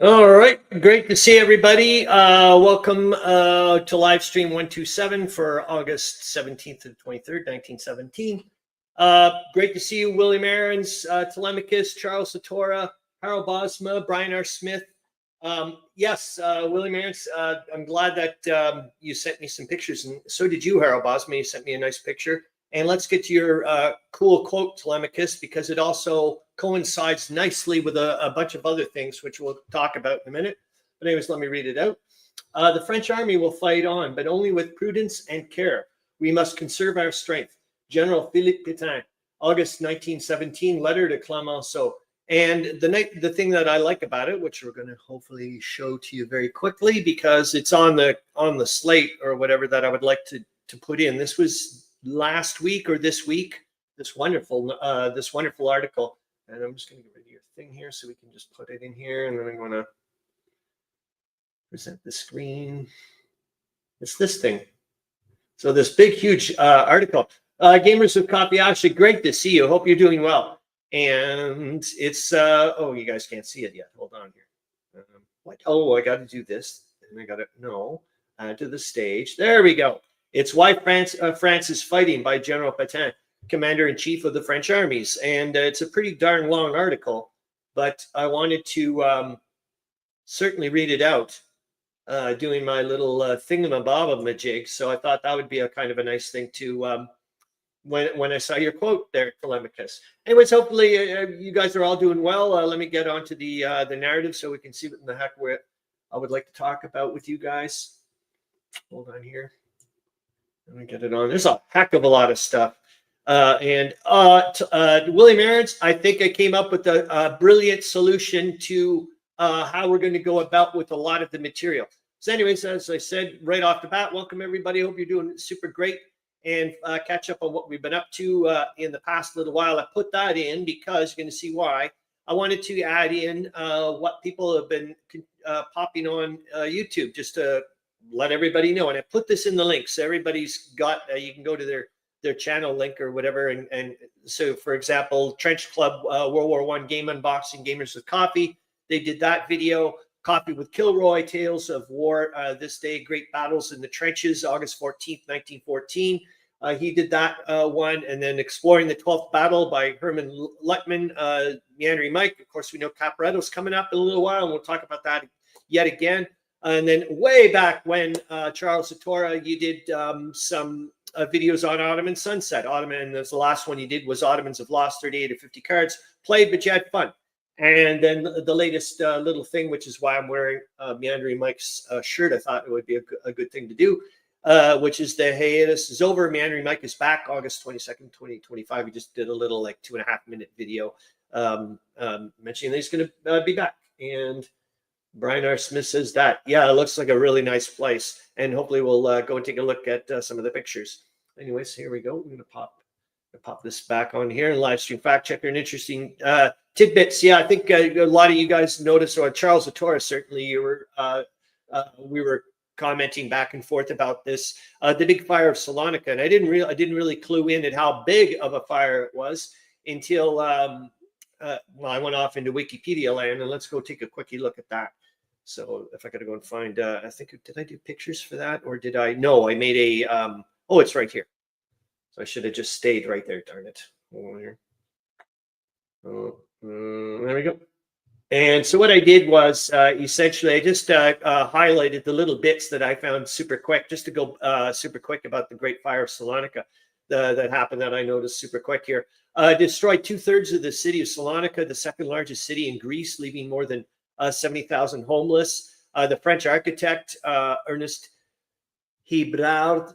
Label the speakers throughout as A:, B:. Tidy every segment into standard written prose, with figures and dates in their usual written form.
A: All right, great to see everybody. Welcome to live stream 127 for August 17th to the 23rd, 1917. Great to see you, William Arends, Tolemykus, Charles Latora, Harro, Bosma, Brian R. Smith. Yes, William Arends, I'm glad that you sent me some pictures, and so did you, Harro, Bosma. You sent me a nice picture. And let's get to your cool quote, Tolemykus, because it also coincides nicely with a bunch of other things, which we'll talk about in a minute. But anyways, let me read it out. The French army will fight on, but only with prudence and care. We must conserve our strength. General Philippe Pétain, August 1917, letter to Clemenceau. And the thing that I like about it, which we're going to hopefully show to you very quickly, because it's on the slate or whatever that I would like to put in. This was last week or this week, this wonderful article. And I'm just going to get rid of your thing here so we can just put it in here. And then I'm going to present the screen. It's this thing. So this big, huge article. Gamers of Coffee, great to see you. Hope you're doing well. And it's, oh, you guys can't see it yet. Hold on here. What? Oh, I got to do this. And I got to, no, add to the stage. There we go. It's Why France is Fighting by General Pétain, Commander-in-Chief of the French armies. And it's a pretty darn long article, but I wanted to certainly read it out, doing my little thingamabob-majig. So I thought that would be a kind of a nice thing to, when I saw your quote there, Tolemykus. Anyways, hopefully you guys are all doing well. Let me get onto the narrative so we can see what in the heck I would like to talk about with you guys. Hold on here. Let me get it on. There's a heck of a lot of stuff. William Arends, I think I came up with a brilliant solution to how we're going to go about with a lot of the material. So anyways, as I said right off the bat, welcome everybody. Hope you're doing super great, and catch up on what we've been up to in the past little while. I put that in because you're going to see why. I wanted to add in what people have been popping on YouTube, just to let everybody know. And I put this in the link, so everybody's got, you can go to their channel link or whatever. And so, for example, Trench Club World War I game unboxing, Gamers with Coffee, they did that video. Coffee with Kilroy, Tales of War This Day, Great Battles in the Trenches, August 14th, 1914. He did that one. And then Exploring the 12th Battle by Herman Luttman, Meandering Mike. Of course, we know Caporetto's coming up in a little while, and we'll talk about that yet again. And then way back when, Charles Latora, you did some videos on Ottoman Sunset. And the last one you did was Ottomans have lost 38 or 50 cards, played, but you had fun. And then the latest little thing, which is why I'm wearing Meandering Mike's shirt, I thought it would be a good thing to do, which is the hiatus is over. Meandering Mike is back August 22nd, 2025. We just did a little 2.5-minute video mentioning that he's going to be back. And Brian R. Smith says that, yeah, it looks like a really nice place. And hopefully we'll go and take a look at some of the pictures. Anyways, here we go. We're going to pop this back on here and live stream fact checker. An interesting tidbits. Yeah, I think a lot of you guys noticed, or Charles Latora, certainly you were, we were commenting back and forth about this, the big fire of Salonika. And I didn't really clue in at how big of a fire it was until, well, I went off into Wikipedia land, and let's go take a quickie look at that. So if I got to go and find, I think, did I do pictures for that, or did I? No, I made a, oh, it's right here. So I should have just stayed right there, darn it. Hold on here. Oh, there we go. And so what I did was essentially I just highlighted the little bits that I found super quick, just to go super quick about the Great Fire of Salonika that happened, that I noticed super quick here. Destroyed 2/3 of the city of Salonika, the second largest city in Greece, leaving more than 70,000 homeless. The French architect, Ernest Hébrard,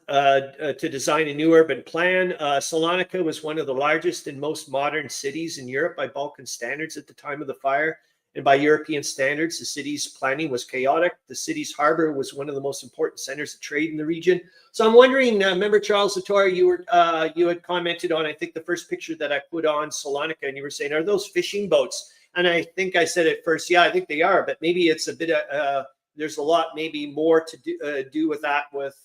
A: to design a new urban plan. Salonika was one of the largest and most modern cities in Europe by Balkan standards at the time of the fire. And by European standards, the city's planning was chaotic. The city's harbor was one of the most important centers of trade in the region. So I'm wondering, remember Charles Latora, you had commented on, I think, the first picture that I put on Salonika, and you were saying, are those fishing boats? And I think I said at first, yeah, I think they are, but maybe it's a bit of, there's a lot maybe more to do with that, with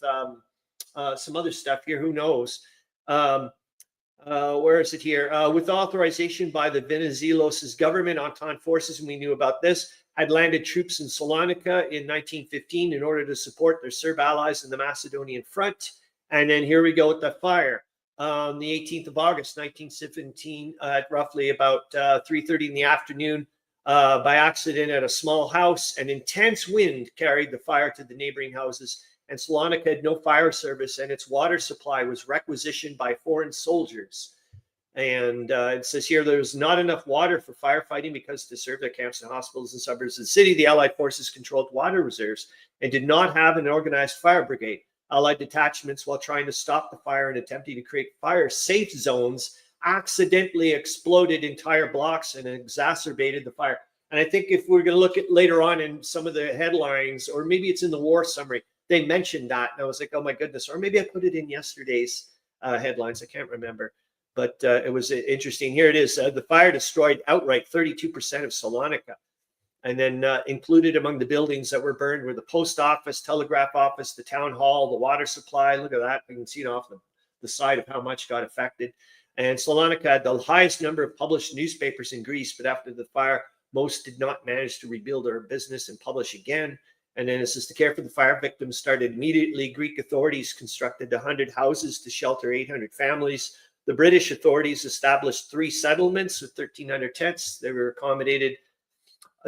A: some other stuff here, who knows. Where is it here? With authorization by the Venizelos' government, Entente forces, and we knew about this, had landed troops in Salonika in 1915 in order to support their Serb allies in the Macedonian front. And then here we go with the fire. On the 18th of August, 1917, at roughly about 3:30 in the afternoon, by accident at a small house, an intense wind carried the fire to the neighboring houses, and Salonika had no fire service, and its water supply was requisitioned by foreign soldiers. And it says here there's not enough water for firefighting because to serve their camps and hospitals and suburbs of the city, the Allied forces controlled water reserves and did not have an organized fire brigade. Allied detachments, while trying to stop the fire and attempting to create fire-safe zones, accidentally exploded entire blocks and exacerbated the fire. And I think if we're going to look at later on in some of the headlines, or maybe it's in the war summary, they mentioned that. And I was like, oh my goodness. Or maybe I put it in yesterday's headlines. I can't remember. But it was interesting. Here it is. The fire destroyed outright 32% of Salonika. And then included among the buildings that were burned were the post office, telegraph office, the town hall, the water supply. Look at that. You can see it off the side of how much got affected. And Salonika had the highest number of published newspapers in Greece, but after the fire, most did not manage to rebuild their business and publish again. And then it says to care for the fire victims started immediately. Greek authorities constructed 100 houses to shelter 800 families. The British authorities established 3 settlements with 1,300 tents. They were accommodated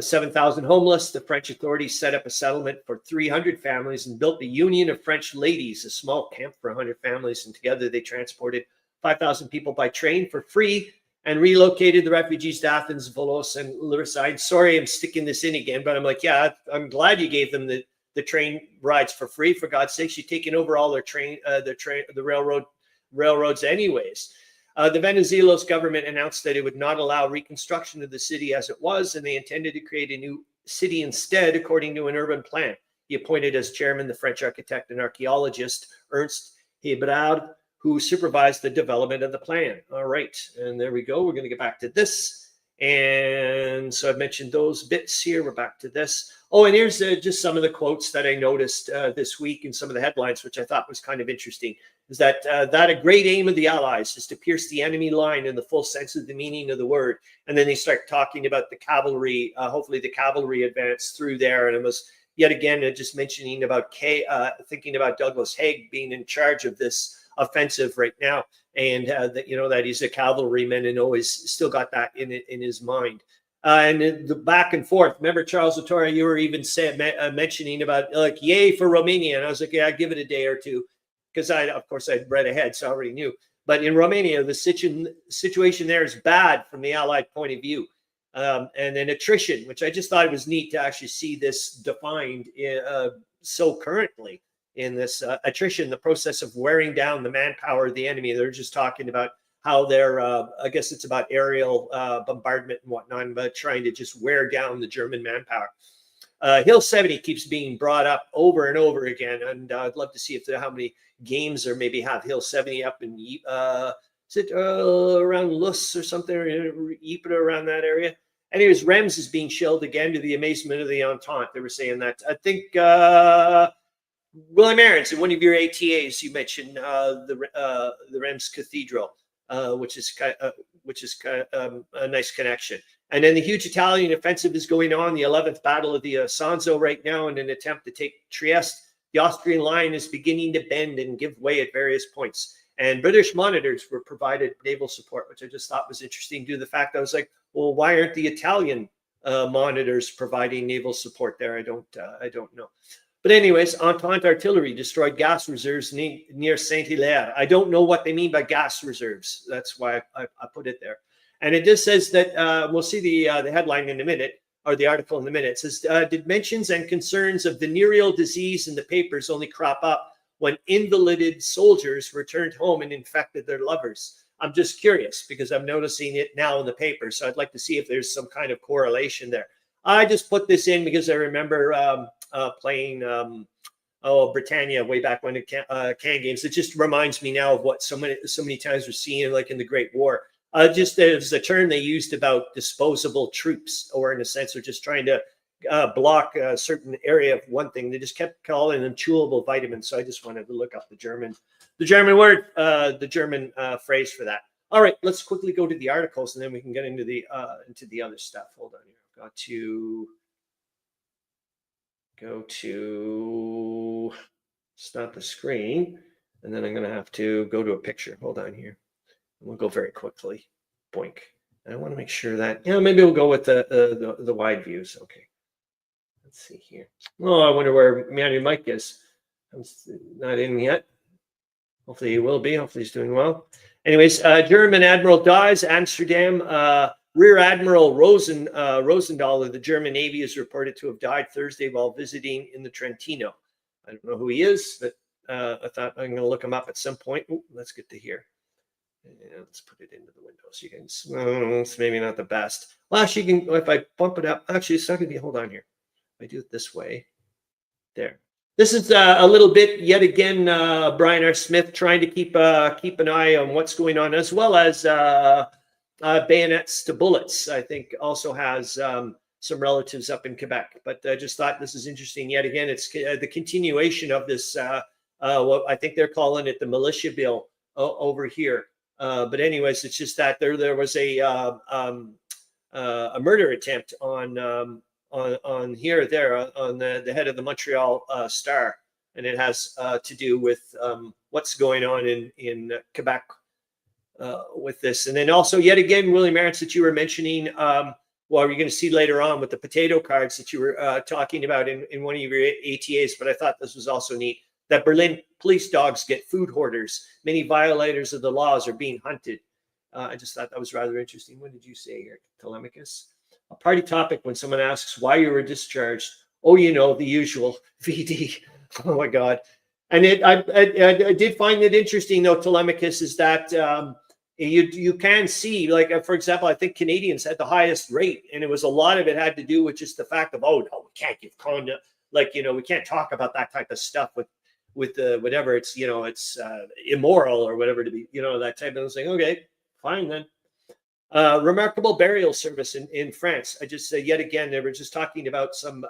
A: 7,000 homeless. The French authorities set up a settlement for 300 families and built the Union of French Ladies, a small camp for 100 families. And together they transported 5,000 people by train for free and relocated the refugees to Athens, Volos, and Larissa. Sorry, I'm sticking this in again, but I'm like, yeah, I'm glad you gave them the train rides for free. For God's sakes, you're taking over all their the railroads anyways. The Venizelos government announced that it would not allow reconstruction of the city as it was, and they intended to create a new city instead, according to an urban plan. He appointed as chairman the French architect and archaeologist Ernst Hébrard, who supervised the development of the plan. All right, and there we go. We're going to get back to this. And so I've mentioned those bits here. We're back to this. Oh, and here's just some of the quotes that I noticed this week in some of the headlines, which I thought was kind of interesting, is that a great aim of the Allies is to pierce the enemy line in the full sense of the meaning of the word. And then they start talking about the cavalry, hopefully the cavalry advance through there. And it was yet again just mentioning about thinking about Douglas Haig being in charge of this offensive right now, and that that he's a cavalryman and always still got that in his mind. And the back and forth. Remember, Charles Latora, you were even mentioning about like, yay for Romania, and I was like, yeah, I'd give it a day or two, because of course I'd read ahead, so I already knew. But in Romania, the situation there is bad from the Allied point of view. And then attrition, which I just thought it was neat to actually see this defined so currently. In this attrition, the process of wearing down the manpower of the enemy. They're just talking about how they're, I guess it's about aerial bombardment and whatnot, but trying to just wear down the German manpower. Hill 70 keeps being brought up over and over again, and I'd love to see how many games or maybe have Hill 70 up in, is it around Lus or something, or Ypres, around that area. Anyways, Reims is being shelled again to the amazement of the Entente. They were saying that. I think William Arends, in one of your ATAs, you mentioned the Reims Cathedral, which is a nice connection. And then the huge Italian offensive is going on, the 11th Battle of the Isonzo right now, in an attempt to take Trieste. The Austrian line is beginning to bend and give way at various points. And British monitors were provided naval support, which I just thought was interesting due to the fact that I was like, well, why aren't the Italian monitors providing naval support there? I don't know. But anyways, Entente artillery destroyed gas reserves near Saint-Hilaire. I don't know what they mean by gas reserves. That's why I put it there. And it just says that, we'll see the headline in a minute, or the article in a minute. It says, did mentions and concerns of venereal disease in the papers only crop up when invalided soldiers returned home and infected their lovers? I'm just curious, because I'm noticing it now in the paper. So I'd like to see if there's some kind of correlation there. I just put this in because I remember playing Britannia way back when it can games. It just reminds me now of what so many times we're seeing, like in the Great War. Just there's a term they used about disposable troops, or in a sense, they're just trying to block a certain area of one thing. They just kept calling them chewable vitamins. So I just wanted to look up the German word, the German phrase for that. All right, let's quickly go to the articles, and then we can get into the other stuff. Hold on here. I've got to go to stop the screen, and then I'm going to have to go to a picture. Hold on here. We'll go very quickly. Boink. And I want to make sure that, maybe we'll go with the wide views. Okay. Let's see here. Oh, I wonder where Meandering Mike is. I'm not in yet. Hopefully he will be. Hopefully he's doing well. Anyways, German admiral dies. Amsterdam. Rear Admiral Rosendahl of the German Navy is reported to have died Thursday while visiting in the Trentino. I don't know who he is, but I thought I'm going to look him up at some point. Ooh, let's get to here. Yeah, let's put it into the window so you can. It's maybe not the best. Well, actually, you can, if I bump it up. Actually, it's not going to be. Hold on here. If I do it this way, there. This is a little bit yet again. Brian R. Smith trying to keep an eye on what's going on, as well as bayonets to bullets. I think also has some relatives up in Quebec. But I just thought this is interesting. Yet again, it's the continuation of this. What I think they're calling it the militia bill over here. But anyways, it's just that there was a murder attempt on here there on the head of the Montreal Star, and it has to do with what's going on in Quebec with this. And then also yet again, William Arents, that you were mentioning, well, you're going to see later on with the potato cards that you were talking about in one of your ATAs. But I thought this was also neat, that Berlin police dogs get food hoarders. Many violators of the laws are being hunted. I just thought that was rather interesting. What did you say here, Tolemykus? A party topic when someone asks why you were discharged. Oh, the usual VD. Oh my God. And I did find it interesting though, Tolemykus, is that you can see, like, for example, I think Canadians had the highest rate, and it was a lot of it had to do with just the fact of, oh no, we can't give conduct, like, we can't talk about that type of stuff with whatever it's, it's immoral or whatever to be, that type of thing. Okay, fine then. Remarkable burial service in France. I just yet again, they were just talking about some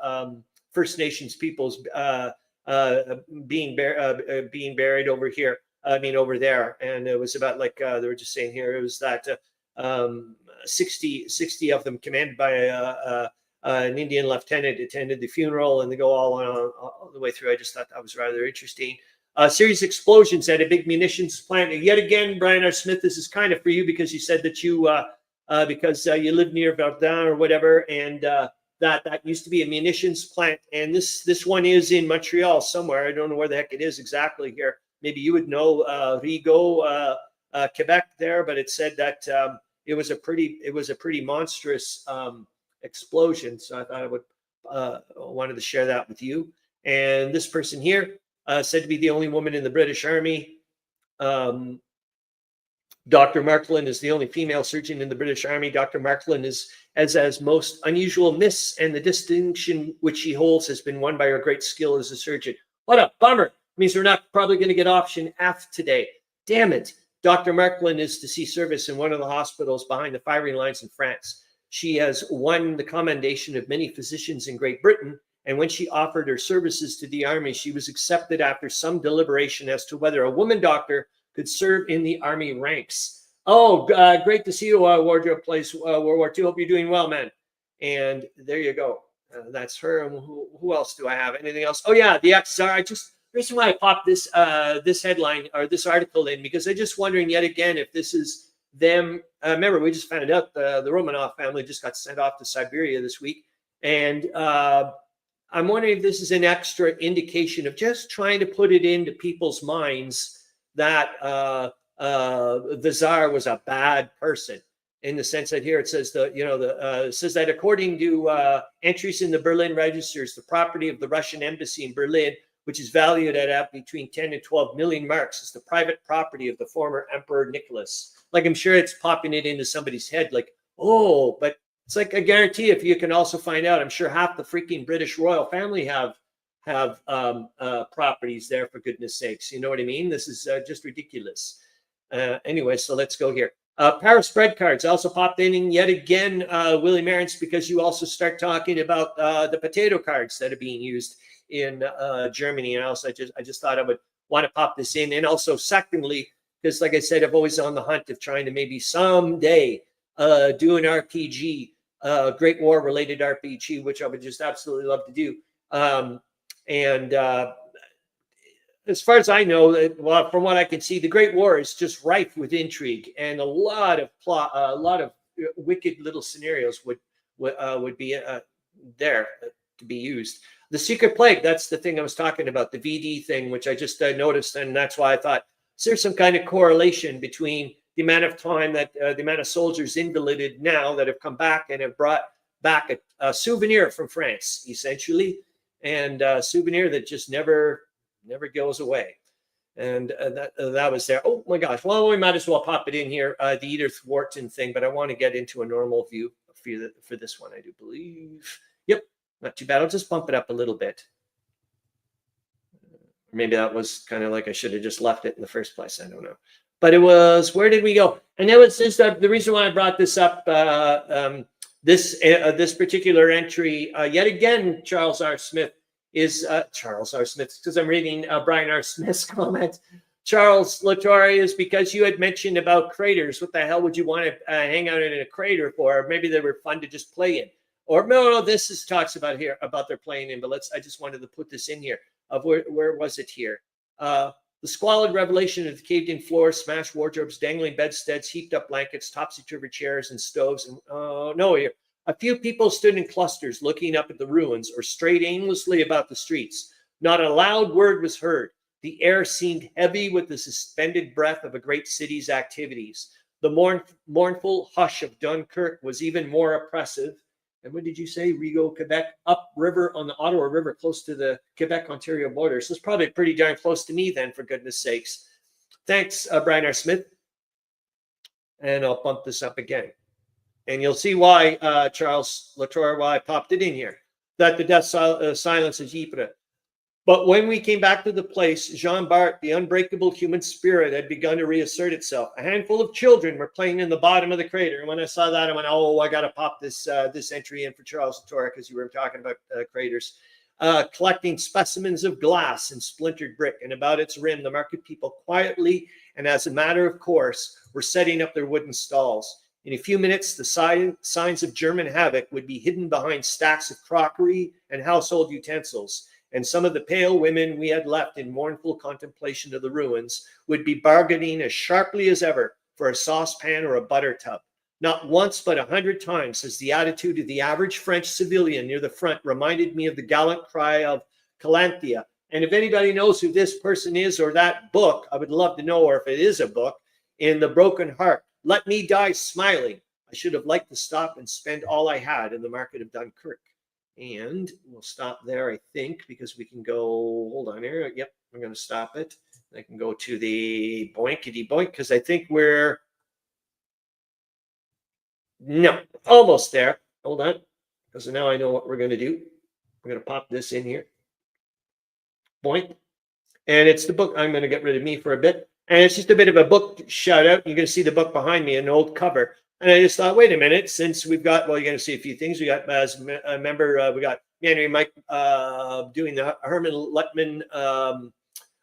A: First Nations peoples being buried over here. I mean, over there, and it was about, like, they were just saying here, it was that 60 of them, commanded by an Indian lieutenant, attended the funeral, and they go all the way through. I just thought that was rather interesting. Series explosions at a big munitions plant. And yet again, Brian R. Smith, this is kind of for you, because you said that you live near Verdun or whatever, and that used to be a munitions plant. And this one is in Montreal somewhere. I don't know where the heck it is exactly here. Maybe you would know, Rigaud, Quebec there, but it said that it was a pretty monstrous explosion. So I thought I would wanted to share that with you. And this person here, said to be the only woman in the British Army. Dr. Markland is the only female surgeon in the British Army. Dr. Markland has most unusual miss, and the distinction which she holds has been won by her great skill as a surgeon. What a bummer. Means we're not probably going to get option F today. Damn it. Dr. Markland is to see service in one of the hospitals behind the firing lines in France. She has won the commendation of many physicians in Great Britain, and when she offered her services to the Army, she was accepted after some deliberation as to whether a woman doctor could serve in the Army ranks. Oh, great to see you, Wardrobe Place, World War II. Hope you're doing well, man. And there you go. That's her. And who else do I have? Anything else? Oh, yeah, the XR. The reason why I popped this headline or this article in, because I'm just wondering yet again if this is them. Remember, we just found out the Romanov family just got sent off to Siberia this week. And I'm wondering if this is an extra indication of just trying to put it into people's minds that the Tsar was a bad person, in the sense that here it says says that according to entries in the Berlin registers, the property of the Russian embassy in Berlin, which is valued at between 10 and 12 million marks, is the private property of the former Emperor Nicholas. Like, I'm sure it's popping it into somebody's head, like, oh, but it's like, I guarantee if you can also find out, I'm sure half the freaking British royal family have properties there, for goodness sakes. You know what I mean? This is just ridiculous. Anyway, so let's go here. Paris bread cards also popped in yet again, William Arents, because you also start talking about the potato cards that are being used in Germany. And also, I just thought I would want to pop this in. And also, secondly, because like I said, I'm always on the hunt of trying to maybe someday do an RPG, Great War related RPG, which I would just absolutely love to do. And as far as I know, well, from what I can see, the Great War is just rife with intrigue, and a lot of plot, a lot of wicked little scenarios would be there to be used. The Secret Plague, that's the thing I was talking about, the VD thing, which I just noticed, and that's why I thought, is there some kind of correlation between the amount of time that the amount of soldiers invalided now that have come back and have brought back a souvenir from France, essentially, and a souvenir that just never goes away. And that was there. Oh my gosh. Well, we might as well pop it in here, the Edith Wharton thing, but I want to get into a normal view for this one, I do believe. Yep, not too bad. I'll just bump it up a little bit. Maybe that was kind of like I should have just left it in the first place. I don't know. But it was, where did we go? And that was just the reason why I brought this up, this particular entry, yet again, Charles R. Smith is Charles R. Smith, because I'm reading Brian R. Smith's comment. Charles Latora is because you had mentioned about craters. What the hell would you want to hang out in a crater for? Maybe they were fun to just play in. Or no, this is talks about here about their playing in. But I just wanted to put this in here. Of where was it here? The squalid revelation of the caved-in floors, smashed wardrobes, dangling bedsteads, heaped-up blankets, topsy-turvy chairs and stoves, and no, here. A few people stood in clusters looking up at the ruins or strayed aimlessly about the streets. Not a loud word was heard. The air seemed heavy with the suspended breath of a great city's activities. The mournful hush of Dunkirk was even more oppressive. And what did you say? Rigaud, Quebec, upriver on the Ottawa River, close to the Quebec-Ontario border. So it's probably pretty darn close to me then, for goodness sakes. Thanks, Brian R. Smith. And I'll bump this up again. And you'll see why, Charles Latora, why I popped it in here. That the death silence is Ypres. But when we came back to the place, Jean Bart, the unbreakable human spirit, had begun to reassert itself. A handful of children were playing in the bottom of the crater. And when I saw that, I went, oh, I got to pop this this entry in for Charles Latora, because you were talking about craters. Collecting specimens of glass and splintered brick. And about its rim, the market people quietly, and as a matter of course, were setting up their wooden stalls. In a few minutes, the signs of German havoc would be hidden behind stacks of crockery and household utensils. And some of the pale women we had left in mournful contemplation of the ruins would be bargaining as sharply as ever for a saucepan or a butter tub. Not once, but 100 times has the attitude of the average French civilian near the front reminded me of the gallant cry of Calanthea. And if anybody knows who this person is or that book, I would love to know, or if it is a book, in The Broken Heart. Let me die smiling. I should have liked to stop and spend all I had in the market of Dunkirk. And we'll stop there, I think, because we can go, hold on here. Yep, I'm going to stop it. I can go to the boinkity boink, because I think we're, no, almost there. Hold on, because now I know what we're going to do. We're going to pop this in here. Boink. And it's the book. I'm going to get rid of me for a bit. And it's just a bit of a book shout out. You're going to see the book behind me, an old cover. And I just thought, wait a minute, since we've got, well, you're going to see a few things. We got, as a member, we got Meandering Mike doing the Herman Lutman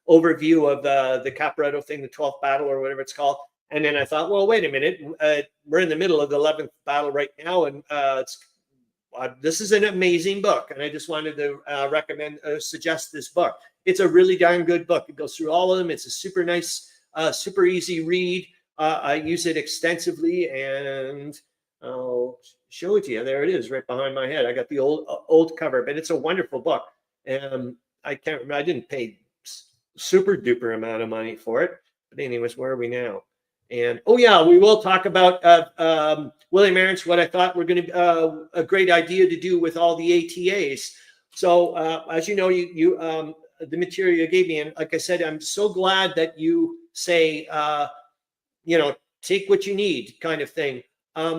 A: overview of the Caporetto thing, the 12th battle or whatever it's called. And then I thought, well, wait a minute, we're in the middle of the 11th battle right now. And this is an amazing book. And I just wanted to suggest this book. It's a really darn good book. It goes through all of them. It's a super nice, super easy read. I use it extensively, and I'll show it to you. There it is, right behind my head. I got the old cover, but it's a wonderful book. And I can't remember. I didn't pay super duper amount of money for it. But anyways, where are we now? And oh yeah, we will talk about William Arends. What I thought were going to be a great idea to do with all the ATAs. So as you know, the material you gave me, and like I said, I'm so glad that you say. Take what you need kind of thing.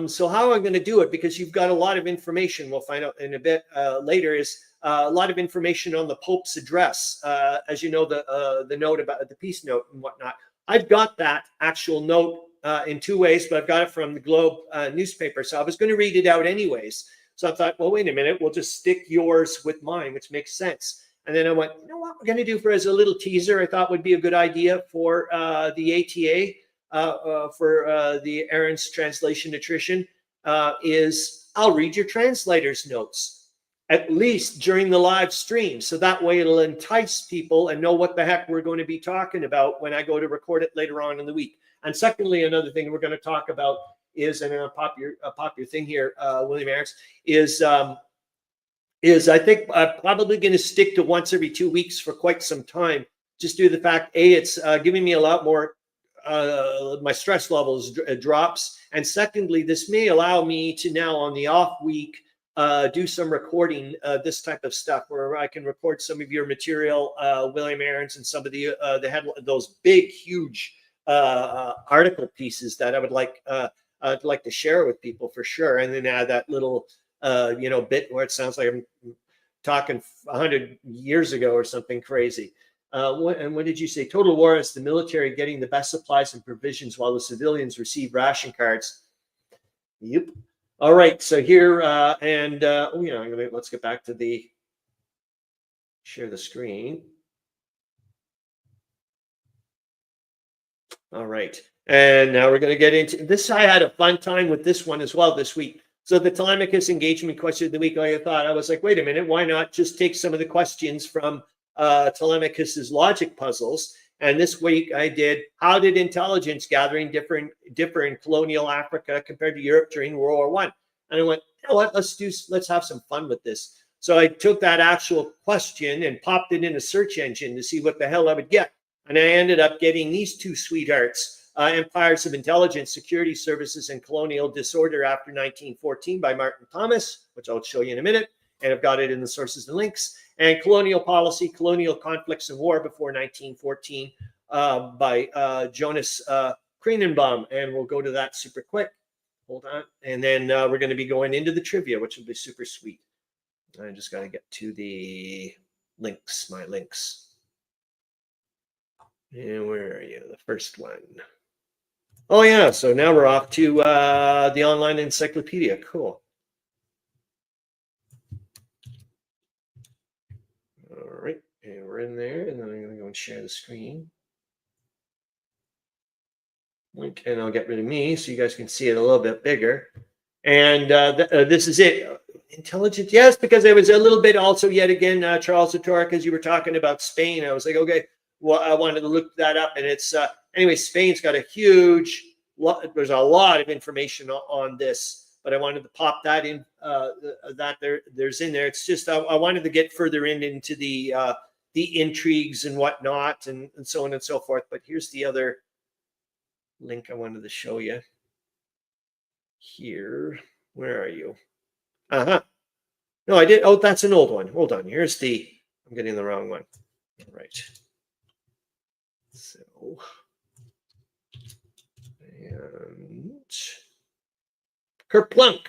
A: So how am I going to do it? Because you've got a lot of information. We'll find out in a bit later is a lot of information on the Pope's address. As you know, the note about the peace note and whatnot. I've got that actual note in two ways, but I've got it from the Globe newspaper. So I was going to read it out anyways. So I thought, well, wait a minute, we'll just stick yours with mine, which makes sense. And then I went, you know what we're going to do as a little teaser, I thought would be a good idea for the ATA. For the Arends translation attrition is I'll read your translator's notes. at least during the live stream. So that way it'll entice people and know what the heck we're going to be talking about when I go to record it later on in the week. And secondly, another thing we're going to talk about is, and I'll pop your thing here, William Arends, is I think I'm probably going to stick to once every 2 weeks for quite some time, just due to the fact, it's giving me a lot more, my stress levels drops. And secondly, this may allow me to now on the off week, do some recording, this type of stuff where I can record some of your material, William Arends, and some of the those big, huge article pieces that I would like, I'd like to share with people for sure. And then add that little, bit where it sounds like I'm talking 100 years ago or something crazy. What did you say? Total war is the military getting the best supplies and provisions while the civilians receive ration cards. Yep. All right. So here, let's get back to the share the screen. All right. And now we're going to get into this. I had a fun time with this one as well this week. So the Tolemykus engagement question of the week, I was like, wait a minute, why not just take some of the questions from Tolemykus's logic puzzles? And this week I did, how did intelligence gathering differ in colonial Africa compared to Europe during World War I? And I went, you know what, let's have some fun with this. So I took that actual question and popped it in a search engine to see what the hell I would get. And I ended up getting these two sweethearts. Empires of Intelligence, Security Services, and Colonial Disorder After 1914 by Martin Thomas, which I'll show you in a minute. And I've got it in the sources and links. And Colonial Policy, Colonial Conflicts and War Before 1914 by Jonas Krenenbaum. And we'll go to that super quick. Hold on. And then we're going to be going into the trivia, which will be super sweet. I just got to get to the links, my links. And where are you? The first one. Oh, yeah. So now we're off to the online encyclopedia. Cool. All right. And we're in there. And then I'm going to go and share the screen. And I'll get rid of me so you guys can see it a little bit bigger. And this is it. Intelligence. Yes, because there was a little bit also yet again, Charles Latora, because you were talking about Spain. I was like, okay, well, I wanted to look that up. And it's, anyway, Spain's got a huge, there's a lot of information on this, but I wanted to pop that in, there's in there. It's just, I wanted to get further into the intrigues and whatnot and so on and so forth. But here's the other link I wanted to show you here. Where are you? No, I did. Oh, that's an old one. Hold on. Here's the, I'm getting the wrong one. All right. So, and Kerplunk.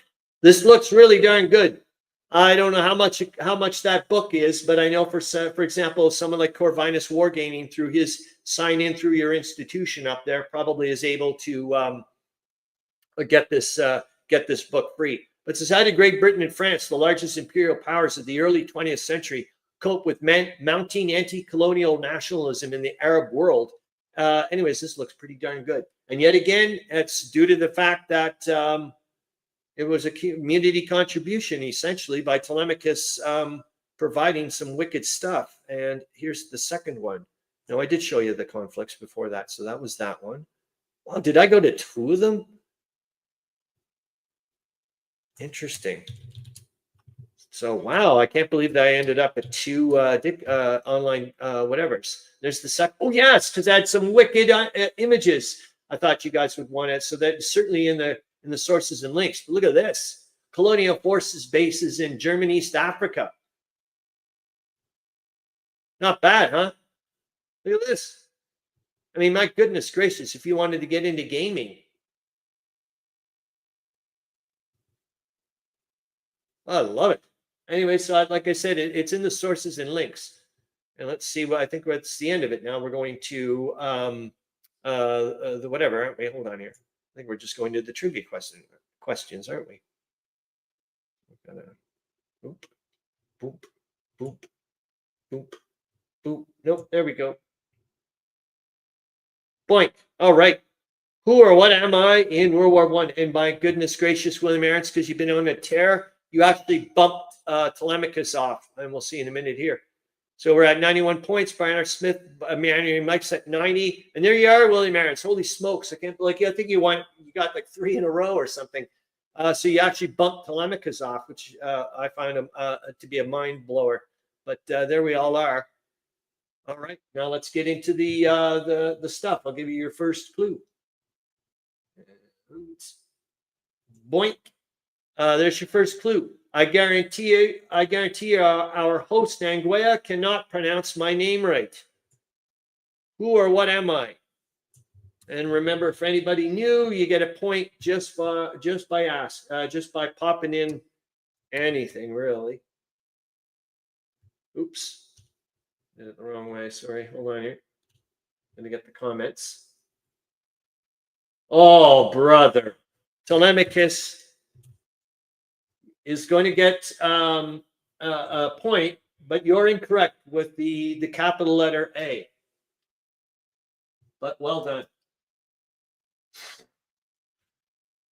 A: This looks really darn good. I don't know how much that book is, but I know for example, someone like Corvinus Wargaming through his sign in through your institution up there probably is able to get this book free. But says, how did Great Britain and France, the largest imperial powers of the early 20th century, cope with mounting anti-colonial nationalism in the Arab world? Anyways, this looks pretty darn good. And yet again, it's due to the fact that it was a community contribution, essentially, by Tolemykus providing some wicked stuff. And here's the second one. Now, I did show you the conflicts before that, so that was that one. Wow, did I go to two of them? Interesting. So, wow, I can't believe that I ended up at two online whatevers. There's the second. Oh, yes, because I had some wicked images. I thought you guys would want it. So that's certainly in the sources and links. But look at this. Colonial forces bases in Germany, East Africa. Not bad, huh? Look at this. I mean, my goodness gracious, if you wanted to get into gaming. I love it. Anyway, so like I said, it's in the sources and links. And let's see what I think that's the end of it. Now we're going to the whatever, aren't we? Hold on here. I think we're just going to the trivia questions, aren't we? We've got to boop, boop, boop, boop, boop. Nope, there we go. Boink. All right. Who or what am I in World War I? And my goodness gracious, William Arends, because you've been on a tear. you actually bumped Tolemykus off, and we'll see in a minute here. So we're at 91 points. Brian Smith, Meandering Mike's at 90, and there you are, William Arends. Holy smokes! I can't I think you got like 3 in a row or something. So you actually bumped Tolemykus off, which I find to be a mind blower. But there we all are. All right, now let's get into the stuff. I'll give you your first clue. Boink. There's your first clue. I guarantee you, our host Anguilla cannot pronounce my name right. Who or what am I? And remember, if anybody new, you get a point just by popping in anything, really. Oops, did it the wrong way. Sorry, hold on here. I'm gonna get the comments. Oh, brother, Tolemykus is going to get a point, but you're incorrect with the capital letter A. But well done.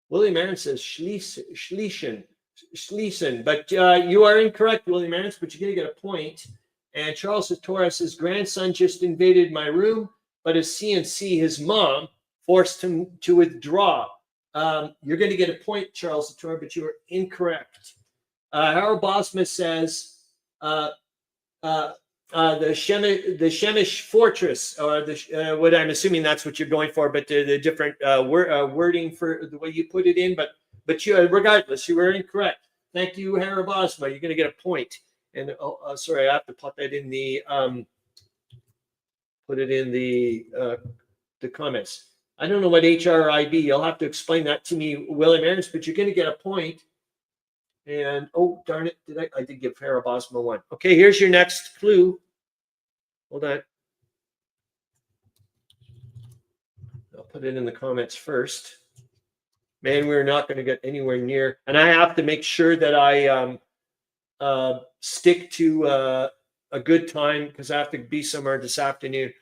A: William Arends says Schließen, but you are incorrect, William Arends, but you're going to get a point. And Charles Latora says, grandson just invaded my room, but as CNC, his mom forced him to withdraw. You're going to get a point, Charles Latora, but you are incorrect. Harro Bosma says the Chemish fortress, or what I'm assuming that's what you're going for, but the different wording for the way you put it in. But you, regardless, you were incorrect. Thank you, Harro Bosma. You're going to get a point. And sorry, I have to put that in the comments. I don't know what HRIB. You'll have to explain that to me, William Arends, but you're going to get a point. And oh, darn it, I did give Harro Bosma one. Okay, here's your next clue. Hold on. I'll put it in the comments first. Man, we're not going to get anywhere near. And I have to make sure that I stick to a good time because I have to be somewhere this afternoon.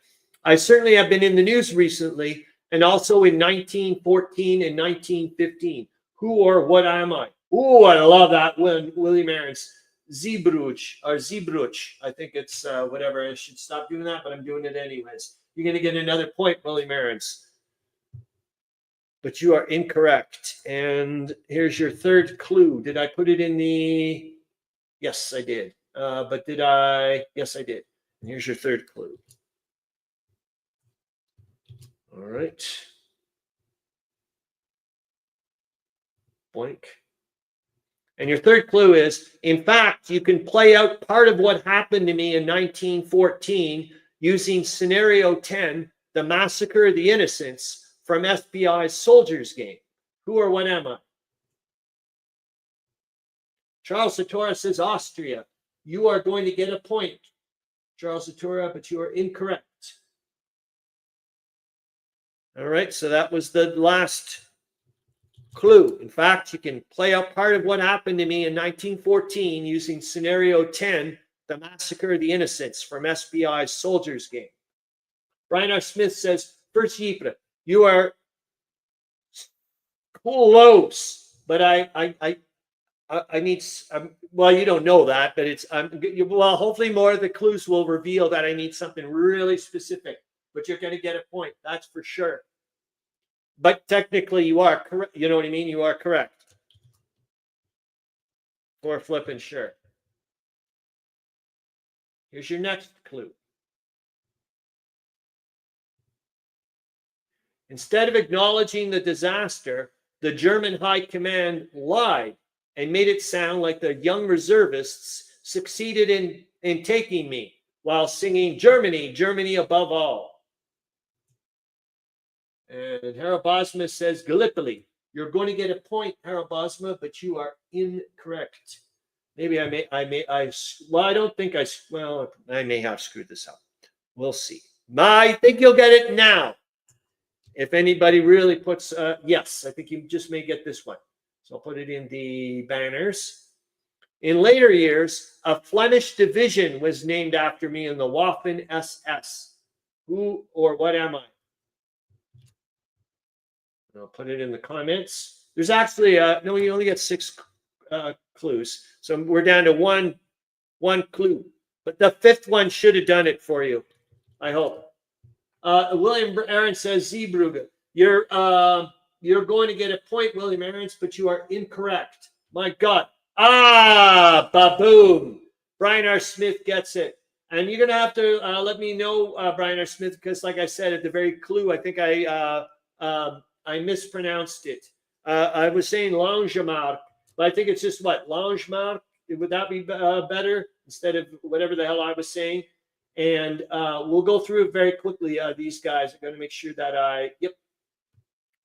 A: I certainly have been in the news recently, and also in 1914 and 1915. Who or what am I? Oh, I love that one, William Arends. Zeebruch, or Zeebruch. I think it's whatever. I should stop doing that, but I'm doing it anyways. You're going to get another point, William Arends. But you are incorrect. And here's your third clue. Did I put it in the... Yes, I did. But did I? Yes, I did. And here's your third clue. All right. Boink. And your third clue is, in fact, you can play out part of what happened to me in 1914 using scenario 10, the massacre of the innocents from FBI's Soldiers Game. Who or what am I? Charles Latora says Austria. You are going to get a point, Charles Latora, but you are incorrect. All right, so that was the last clue. In fact, you can play out part of what happened to me in 1914 using scenario 10, the massacre of the innocents from SBI's Soldiers Game. Brian R. Smith says, First Ypres, you are close, but I need, well, you don't know that, but it's, well, hopefully more of the clues will reveal that I need something really specific, but you're going to get a point. That's for sure. But technically you are correct. You know what I mean? You are correct. For flipping sure. Here's your next clue. Instead of acknowledging the disaster, the German High Command lied and made it sound like the young reservists succeeded in taking me while singing Germany, Germany above all. And Harro Bosma says Gallipoli. You're going to get a point, Harro Bosma, but you are incorrect. Maybe I don't think I may have screwed this up. We'll see. I think you'll get it now. If anybody really puts, yes, I think you just may get this one. So I'll put it in the banners. In later years, a Flemish division was named after me in the Waffen SS. Who or what am I? I'll put it in the comments. There's actually, no, you only get 6 clues. So we're down to one clue. But the fifth one should have done it for you, I hope. William Arends says, Zeebrugge, you're going to get a point, William Arends, but you are incorrect. My God. Baboom. Brian R. Smith gets it. And you're going to have to let me know, Brian R. Smith, because like I said, at the very clue, I think I mispronounced it. I was saying Langemark, but I think it's just what? Langemark? Would that be better instead of whatever the hell I was saying? And we'll go through it very quickly. These guys are going to make sure that yep.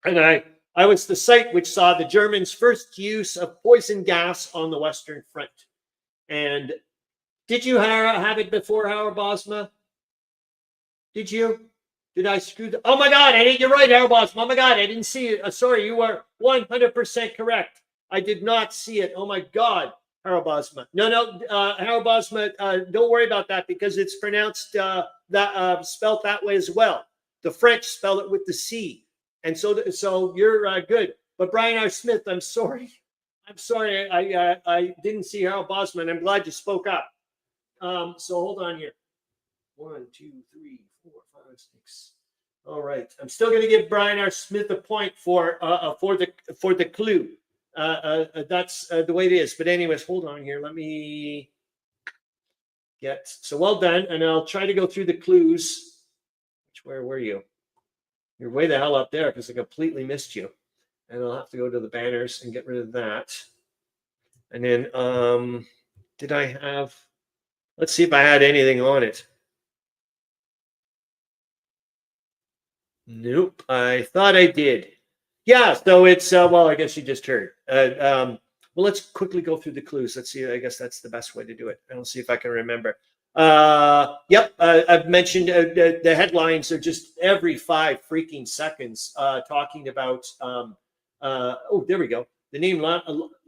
A: And I was the site which saw the Germans' first use of poison gas on the Western Front. And did you have it before, Harro Bosma? Did you? Did I screw the? Oh my God! You're right, Harro Bosma. Oh my God! I didn't see it. Sorry, you are 100% correct. I did not see it. Oh my God, Harro Bosma. No, Harro Bosma. Don't worry about that because it's pronounced spelt that way as well. The French spell it with the C, and so you're good. But Brian R. Smith, I'm sorry. I'm sorry. I didn't see Harro Bosma, and I'm glad you spoke up. So hold on here. 1, 2, 3, 4, 5, 6. All right. I'm still going to give Brian R. Smith a point for the clue. That's the way it is. But anyways, hold on here. Let me get so well done, and I'll try to go through the clues. Where were you? You're way the hell up there because I completely missed you. And I'll have to go to the banners and get rid of that. And then did I have? Let's see if I had anything on it. Nope. I thought I did. Yeah, so it's, well, I guess you just heard. Well, let's quickly go through the clues. Let's see. I guess that's the best way to do it. I'll see if I can remember. Yep, I've mentioned the headlines are just every 5 freaking seconds talking about, oh, there we go. The name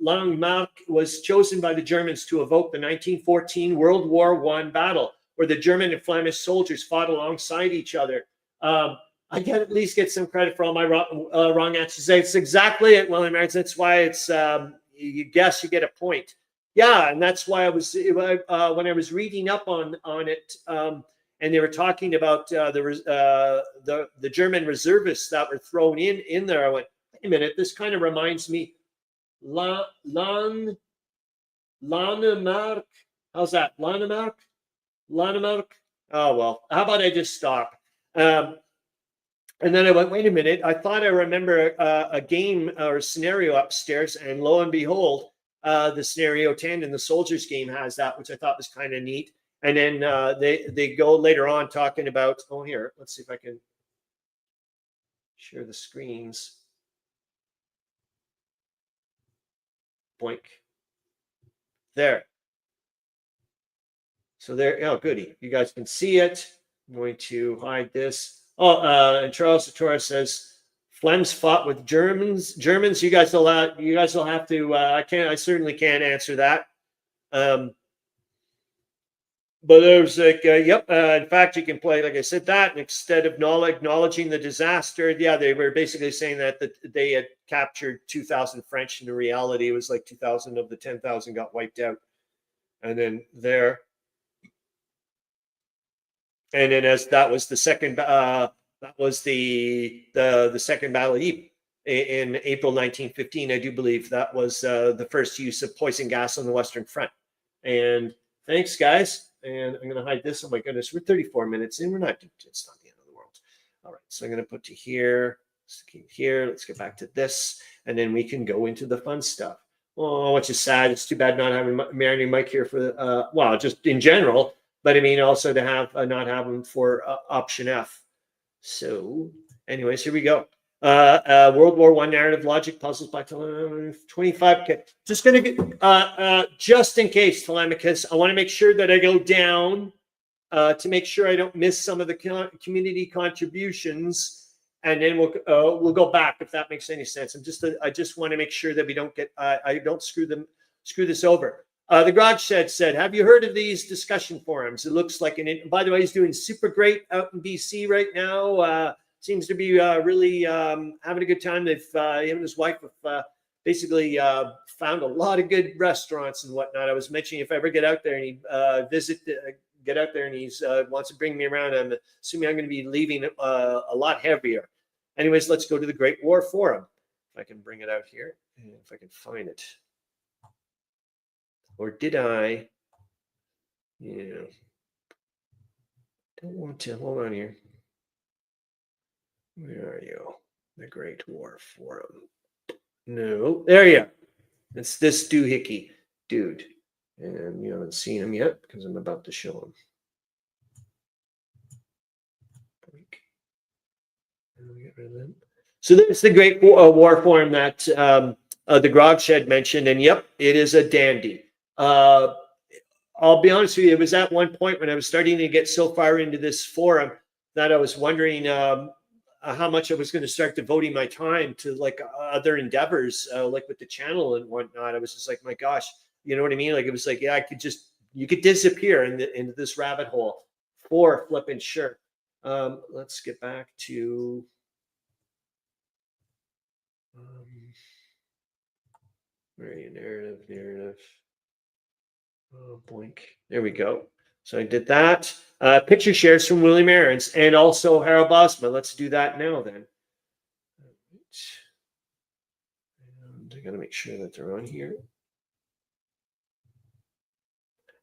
A: Langemark was chosen by the Germans to evoke the 1914 World War I battle, where the German and Flemish soldiers fought alongside each other. I can at least get some credit for all my wrong answers. It's exactly it, William Arends. That's why it's you guess you get a point. Yeah, and that's why I was when I was reading up on it, and they were talking about the German reservists that were thrown in there. I went, wait a minute, this kind of reminds me. Langemark. How's that? Langemark. Oh well. How about I just stop? And then I went, wait a minute. I thought I remember a game or a scenario upstairs, and lo and behold, the scenario 10 in the soldiers game has that, which I thought was kind of neat. And then they go later on talking about. Oh, here. Let's see if I can share the screens. Boink. There. So there, oh, goody. You guys can see it. I'm going to hide this. Oh, and Charles Latora says, Flems fought with Germans. You guys will have to, I certainly can't answer that. But there's like, yep. In fact, you can play, like I said, that instead of acknowledging the disaster. Yeah, they were basically saying that they had captured 2,000 French. In reality, it was like 2,000 of the 10,000 got wiped out. And then there. And then as that was the second, that was the second battle of Ypres in April 1915. I do believe that was the first use of poison gas on the Western Front. And thanks, guys. And I'm going to hide this. Oh my goodness, we're 34 minutes in. It's not the end of the world. All right, so I'm going to put to here. Here, let's get back to this, and then we can go into the fun stuff. Oh, which is sad. It's too bad not having Meandering Mike here for well, just in general, but I mean also to have not have him for option F. So, anyways, here we go. World War I narrative logic puzzles by 25K. Just going to get, just in case, Tolemykus, I want to make sure that I go down to make sure I don't miss some of the community contributions, and then we'll go back if that makes any sense. I just want to make sure that we don't get I don't screw this over. The Garage Shed said, "Have you heard of these discussion forums? It looks like by the way, he's doing super great out in BC right now." Seems to be really having a good time. They've him and his wife have basically found a lot of good restaurants and whatnot. I was mentioning if I ever get out there and he get out there and he's wants to bring me around, I'm assuming I'm going to be leaving a lot heavier. Anyways, let's go to the Great War Forum. If I can bring it out here, if I can find it. Or did I? Yeah. Don't want to. Hold on here. Where are you? The Great War Forum. No, there you are. It's this doohickey dude. And you haven't seen him yet because I'm about to show him. Get rid of them. So this is the Great War Forum that the Grog Shed mentioned. And yep, it is a dandy. I'll be honest with you, it was at one point when I was starting to get so far into this forum that I was wondering how much I was going to start devoting my time to like other endeavors, like with the channel and whatnot. I was just like, my gosh, you know what I mean? Like it was like, yeah, you could disappear into this rabbit hole for flipping sure. Let's get back to where are you? Narrative. Oh, boink. There we go. So I did that. Picture shares from William Arends and also Harro Bosma. Let's do that now then. And I got to make sure that they're on here.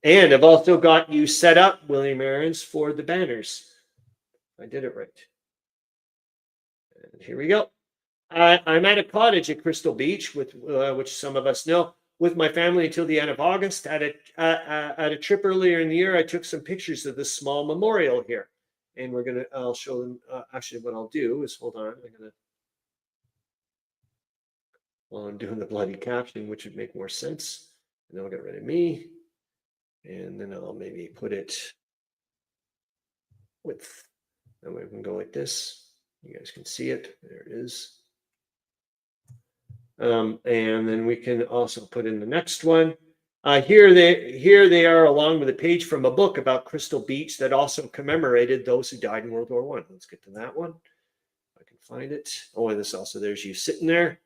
A: And I've also got you set up, William Arends, for the banners. I did it right. And here we go. I'm at a cottage at Crystal Beach, with which some of us know, with my family until the end of August. At a trip earlier in the year, I took some pictures of this small memorial here, and I'll show them. Actually, what I'll do is hold on. While I'm doing the bloody captioning, which would make more sense, and then I'll get rid of me, and then I'll maybe put it with. And we can go like this. You guys can see it. There it is. And then we can also put in the next one. Here they are, along with a page from a book about Crystal Beach that also commemorated those who died in World War I. Let's get to that one. If I can find it. Oh, and this also, there's you sitting there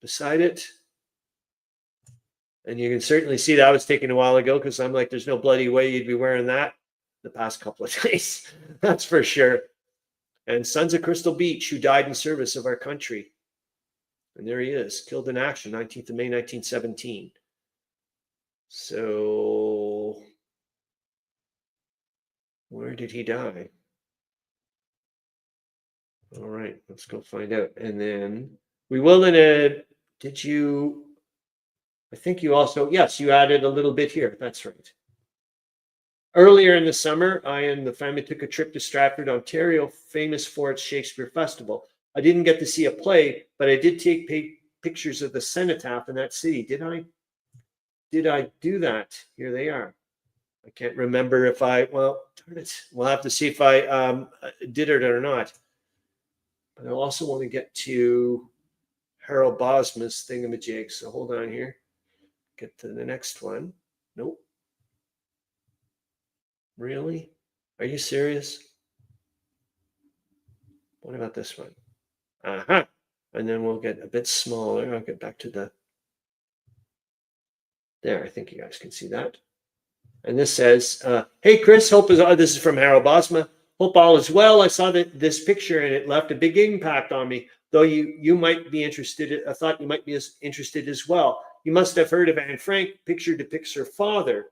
A: beside it. And you can certainly see that was taken a while ago, because I'm like, there's no bloody way you'd be wearing that the past couple of days. That's for sure. And Sons of Crystal Beach, who died in service of our country. And there he is, killed in action, 19th of May, 1917. So, where did he die? All right, let's go find out. And then we will I think you also, yes, you added a little bit here. That's right. Earlier in the summer, I and the family took a trip to Stratford, Ontario, famous for its Shakespeare Festival. I didn't get to see a play, but I did take pictures of the cenotaph in that city. Did I do that? Here they are. I can't remember if well, darn it. We'll have to see if I did it or not. But I also want to get to Harro Bosma's thingamajig. So hold on here. Get to the next one. Nope. Really? Are you serious? What about this one? Aha. And then we'll get a bit smaller. I'll get back to there. I think you guys can see that. And this says, hey, Chris, this is from Harro Bosma. Hope all is well. I saw this picture and it left a big impact on me. Though you might be interested, I thought you might be interested as well. You must have heard of Anne Frank. Picture depicts her father.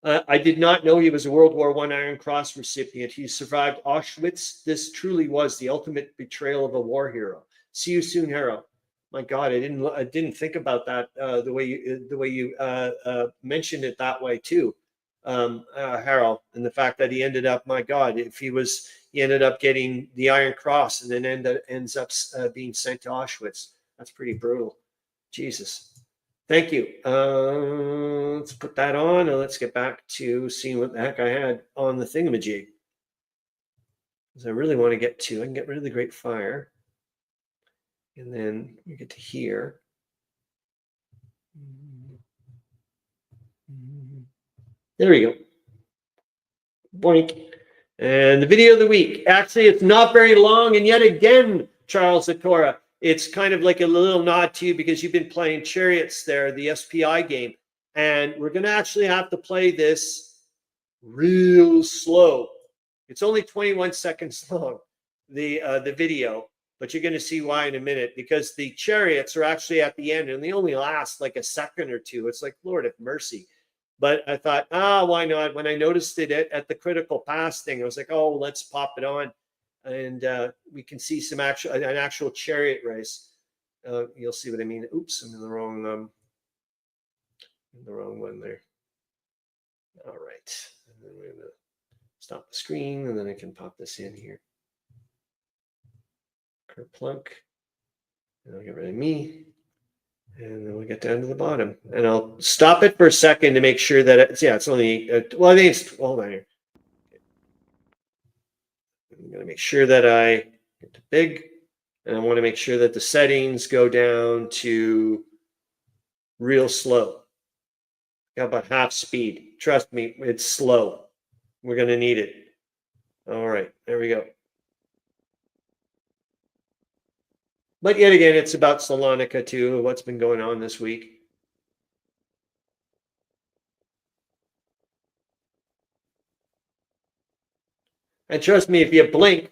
A: I did not know he was a World War I Iron Cross recipient. He survived Auschwitz. This truly was the ultimate betrayal of a war hero. See you soon, Harro. My God, I didn't think about that the way you mentioned it that way too, Harro, and the fact that he ended up, my God, he ended up getting the Iron Cross and then ends up being sent to Auschwitz. That's pretty brutal. Jesus. Thank you. Let's put that on and let's get back to seeing what the heck I had on the thingamajig. Because I really want to I can get rid of the Great Fire. And then we get to here. There we go. Boink. And the video of the week. Actually, it's not very long. And yet again, Charles Latora, it's kind of like a little nod to you because you've been playing Chariots there, the SPI game. And we're going to actually have to play this real slow. It's only 21 seconds long, the video, but you're going to see why in a minute, because the Chariots are actually at the end and they only last like a second or two. It's like, Lord have mercy. But I thought, why not? When I noticed it at the critical pass thing, I was like, oh, let's pop it on. And we can see an actual chariot race. You'll see what I mean. Oops, I'm in the wrong one there. All right. And then we're going to stop the screen, and then I can pop this in here. Kerplunk. And I'll get rid of me. And then we'll get down to the bottom. And I'll stop it for a second to make sure that it's only, well, I think it's, hold on here. I'm going to make sure that I get to big, and I want to make sure that the settings go down to real slow. Got about half speed. Trust me, it's slow. We're going to need it. All right, there we go. But yet again, it's about Salonika too, what's been going on this week. And trust me, if you blink,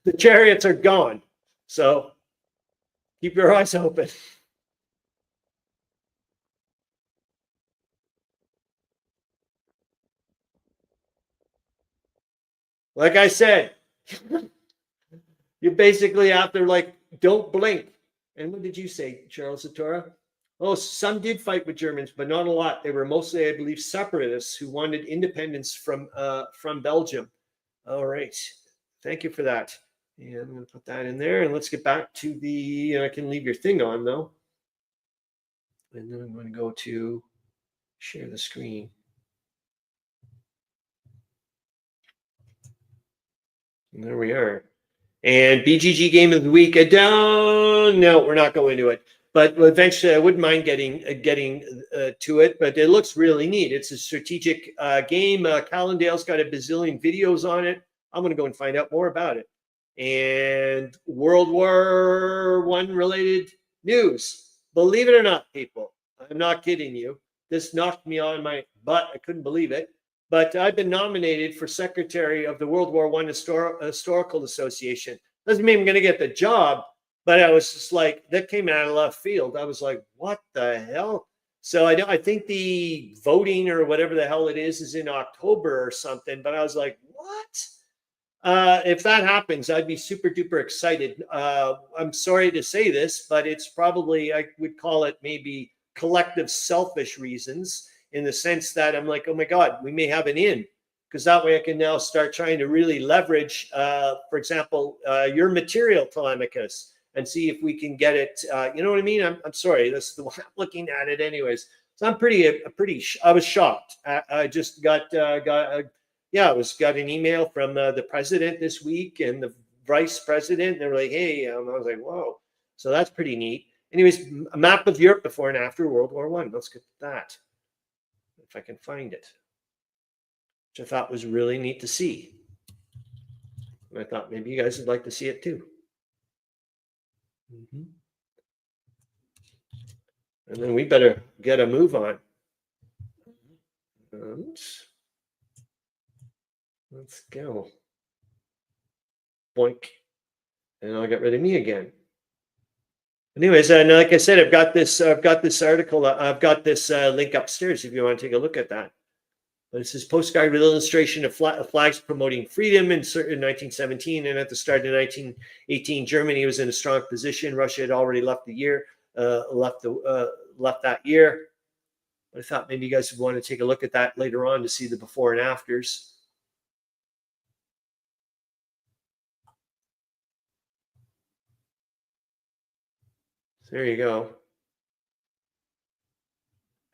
A: the Chariots are gone. So keep your eyes open. Like I said, you basically have to, like, don't blink. And what did you say, Charles Latora? Oh, some did fight with Germans, but not a lot. They were mostly, I believe, separatists who wanted independence from Belgium. All right. Thank you for that. And I'm going to put that in there. And let's get back to the, I can leave your thing on, though. And then I'm going to go to share the screen. And there we are. And BGG game of the week. No, we're not going to it. But eventually, I wouldn't mind getting to it. But it looks really neat. It's a strategic game. Callendale's got a bazillion videos on it. I'm going to go and find out more about it. And World War I related news. Believe it or not, people, I'm not kidding you. This knocked me on my butt. I couldn't believe it. But I've been nominated for secretary of the World War I Historical Association. Doesn't mean I'm going to get the job, but I was just like, that came out of left field. I was like, what the hell? So I think the voting or whatever the hell it is in October or something. But I was like, what? If that happens, I'd be super duper excited. I'm sorry to say this, but it's probably, I would call it maybe collective selfish reasons, in the sense that I'm like, oh my God, we may have an in, because that way I can now start trying to really leverage, for example, your material, Tolemykus, and see if we can get it. You know what I mean? I'm sorry, that's the way I'm looking at it, anyways. So I'm I was shocked. I just got an email from the president this week and the vice president. They were like, hey, I was like, whoa. So that's pretty neat. Anyways, a map of Europe before and after World War I. Let's get that. If I can find it, which I thought was really neat to see. And I thought maybe you guys would like to see it too. And then we better get a move on. And let's go. Boink. And I'll get rid of me again. Anyways, and like I said, I've got this article. I've got this link upstairs if you want to take a look at that. But it says postcard with illustration of flags promoting freedom in 1917, and at the start of 1918, Germany was in a strong position. Russia had already left that year. But I thought maybe you guys would want to take a look at that later on to see the before and afters. There you go.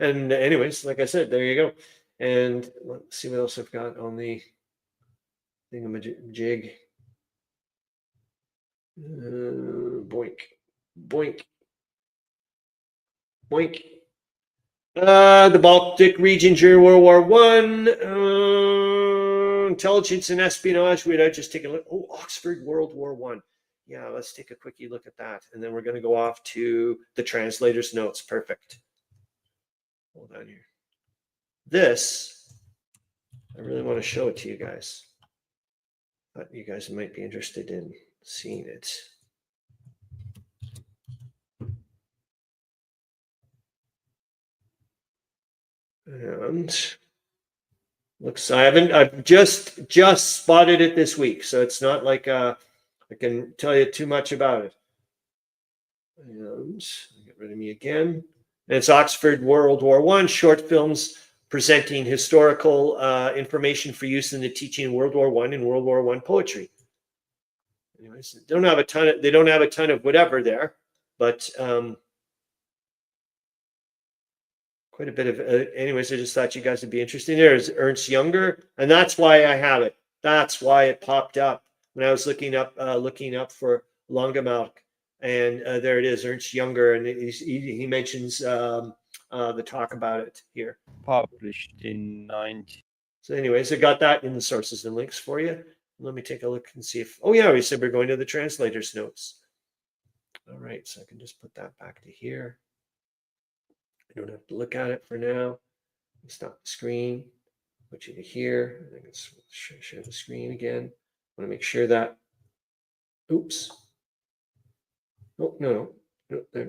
A: And anyways, like I said, there you go. And let's see what else I've got on the thingamajig. Boink, boink, boink. The Baltic region during World War I. Intelligence and espionage. We'd just take a look. Oh, Oxford, World War I. Yeah, let's take a quickie look at that. And then we're going to go off to the translator's notes. Perfect. Hold on here. This, I really want to show it to you guys. But you guys might be interested in seeing it. And looks, I've just spotted it this week, so it's not like I can tell you too much about it. And get rid of me again. And it's Oxford World War I short films presenting historical information for use in the teaching of World War I and World War I poetry. Anyways, they don't have a ton of whatever there, but quite a bit of. Anyways, I just thought you guys would be interested. There's Ernst Younger, and that's why I have it. That's why it popped up when I was looking up for Longamalk. And there it is, Ernst Younger, and he mentions the talk about it here.
B: Published in 90.
A: So anyways, I got that in the sources and links for you. Let me take a look and see if, oh yeah, we said we're going to the translator's notes. All right, so I can just put that back to here. I don't have to look at it for now. Stop the screen, put you to here. I can share the screen again. I want to make sure that, oops. Oh, no, there.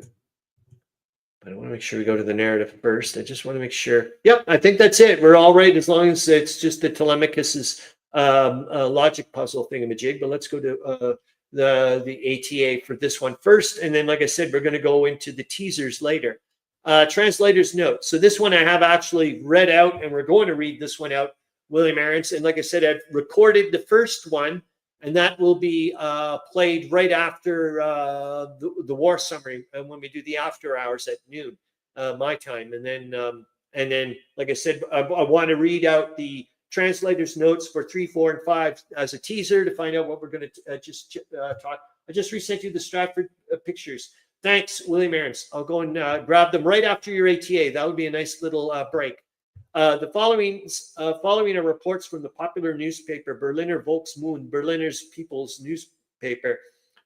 A: But I want to make sure we go to the narrative first. I just want to make sure. Yep, I think that's it. We're all right as long as it's just the Tolemykus's logic puzzle thingamajig. But let's go to the ATA for this one first. And then, like I said, we're going to go into the teasers later. Translator's note. So this one I have actually read out, and we're going to read this one out, William Arends. And like I said, I've recorded the first one, and that will be played right after the war summary, and when we do the after hours at noon, my time. And then, like I said, I want to read out the translator's notes for 3, 4, and 5 as a teaser to find out what we're going to just talk. I just resent you the Stratford pictures. Thanks, William Arends. I'll go and grab them right after your ATA. That would be a nice little break. The following are reports from the popular newspaper Berliner Volksmund, Berliner's People's newspaper.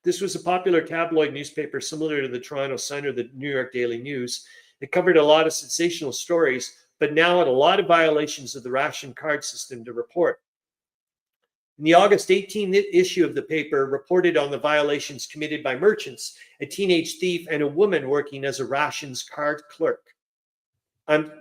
A: This was a popular tabloid newspaper similar to the Toronto Sun or the New York Daily News. It covered a lot of sensational stories, but now had a lot of violations of the ration card system to report. In the August 18 issue of the paper reported on the violations committed by merchants, a teenage thief, and a woman working as a rations card clerk. I'm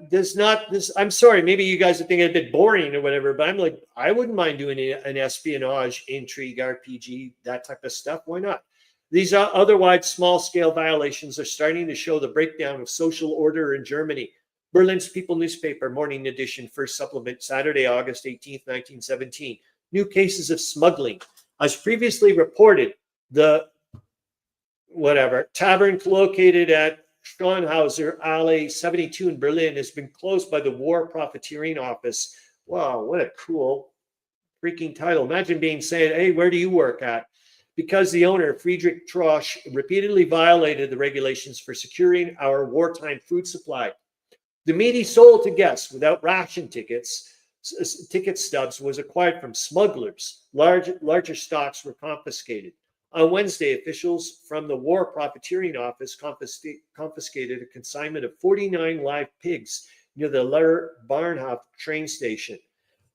A: sorry, maybe you guys are thinking a bit boring or whatever, but I'm like, I wouldn't mind doing an espionage, intrigue, RPG, that type of stuff. Why not? These otherwise small-scale violations are starting to show the breakdown of social order in Germany. Berlin's People newspaper, morning edition, first supplement, Saturday, August 18th, 1917. New cases of smuggling. As previously reported, the tavern located at Straunhauser Alley 72 in Berlin has been closed by the War Profiteering Office. Wow, what a cool freaking title. Imagine being said, hey, where do you work at? Because the owner, Friedrich Trosch, repeatedly violated the regulations for securing our wartime food supply. The meat he sold to guests without ration ticket stubs was acquired from smugglers. Larger stocks were confiscated. On Wednesday, officials from the War Profiteering Office confiscated a consignment of 49 live pigs near the Bahnhof train station.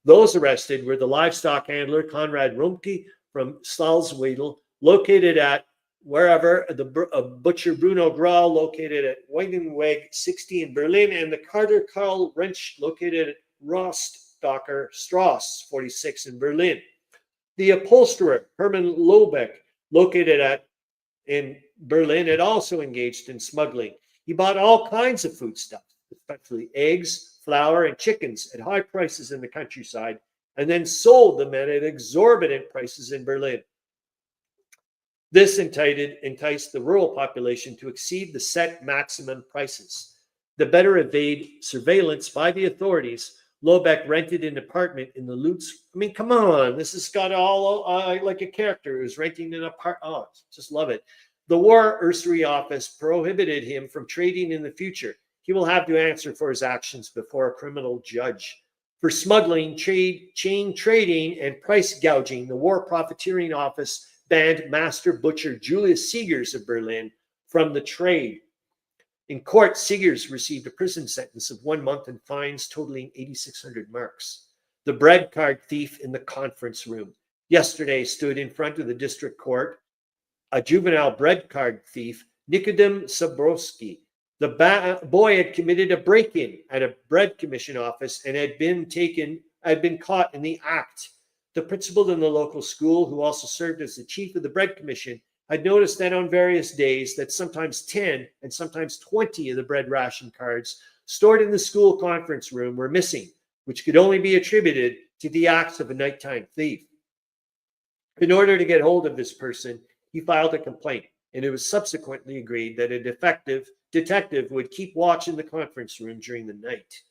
A: Those arrested were the livestock handler Konrad Rumke from Salzwedel, located at the butcher Bruno Grahl, located at Weidenweg 60 in Berlin, and the carter Karl Rentsch, located at Rostocker Strasse 46 in Berlin. The upholsterer Hermann Lobeck, located in Berlin, had also engaged in smuggling. He bought all kinds of foodstuffs, especially eggs, flour, and chickens at high prices in the countryside, and then sold them at exorbitant prices in Berlin. This enticed the rural population to exceed the set maximum prices. To better evade surveillance by the authorities, Lobeck rented an apartment in the Lutz. I mean, come on, this has got all like a character who's renting an apartment. Oh, just love it. The War Usury Office prohibited him from trading in the future. He will have to answer for his actions before a criminal judge. For smuggling, chain trading, and price gouging, the War Profiteering Office banned master butcher Julius Seegers of Berlin from the trade. In court, Seegers received a prison sentence of 1 month and fines totaling 8,600 marks. The bread card thief in the conference room. Yesterday stood in front of the district court a juvenile bread card thief, Nikodem Sabrowski. The boy had committed a break-in at a bread commission office and had been caught in the act. The principal in the local school, who also served as the chief of the bread commission, had noticed that on various days that sometimes 10 and sometimes 20 of the bread ration cards stored in the school conference room were missing, which could only be attributed to the acts of a nighttime thief. In order to get hold of this person, he filed a complaint, and it was subsequently agreed that a detective would keep watch in the conference room during the night.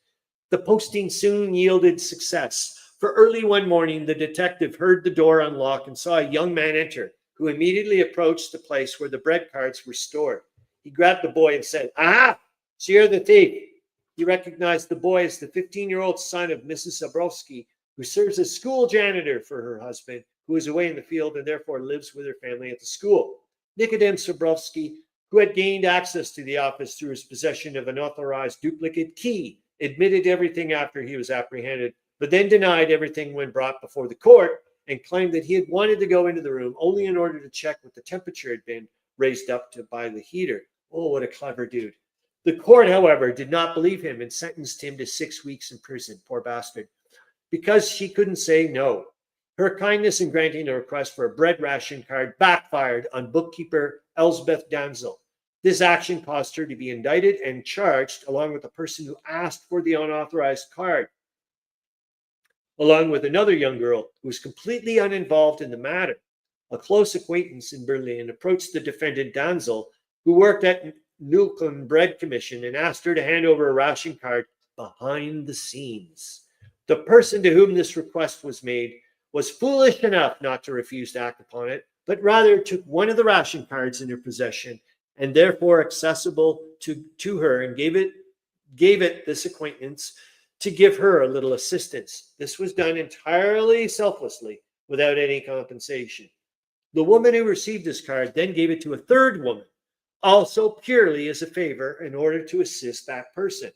A: The posting soon yielded success, for early one morning the detective heard the door unlock and saw a young man enter, who immediately approached the place where the bread cards were stored. He grabbed the boy and said, "Aha, so you're the thief." He recognized the boy as the 15-year-old son of Mrs. Zabrowski, who serves as school janitor for her husband, who is away in the field and therefore lives with her family at the school. Nikodem Sabrowski, who had gained access to the office through his possession of an authorized duplicate key, admitted everything after he was apprehended, but then denied everything when brought before the court and claimed that he had wanted to go into the room only in order to check what the temperature had been raised up to by the heater. Oh, what a clever dude. The court, however, did not believe him and sentenced him to 6 weeks in prison, poor bastard, because she couldn't say no. Her kindness in granting a request for a bread ration card backfired on bookkeeper Elsbeth Danzel. This action caused her to be indicted and charged along with the person who asked for the unauthorized card, along with another young girl who was completely uninvolved in the matter. A close acquaintance in Berlin approached the defendant Danzel, who worked at Nulken Bread Commission, and asked her to hand over a ration card behind the scenes. The person to whom this request was made was foolish enough not to refuse to act upon it, but rather took one of the ration cards in her possession and therefore accessible to her, and gave it this acquaintance to give her a little assistance. This was done entirely selflessly, without any compensation. The woman who received this card then gave it to a third woman, also purely as a favor in order to assist that person.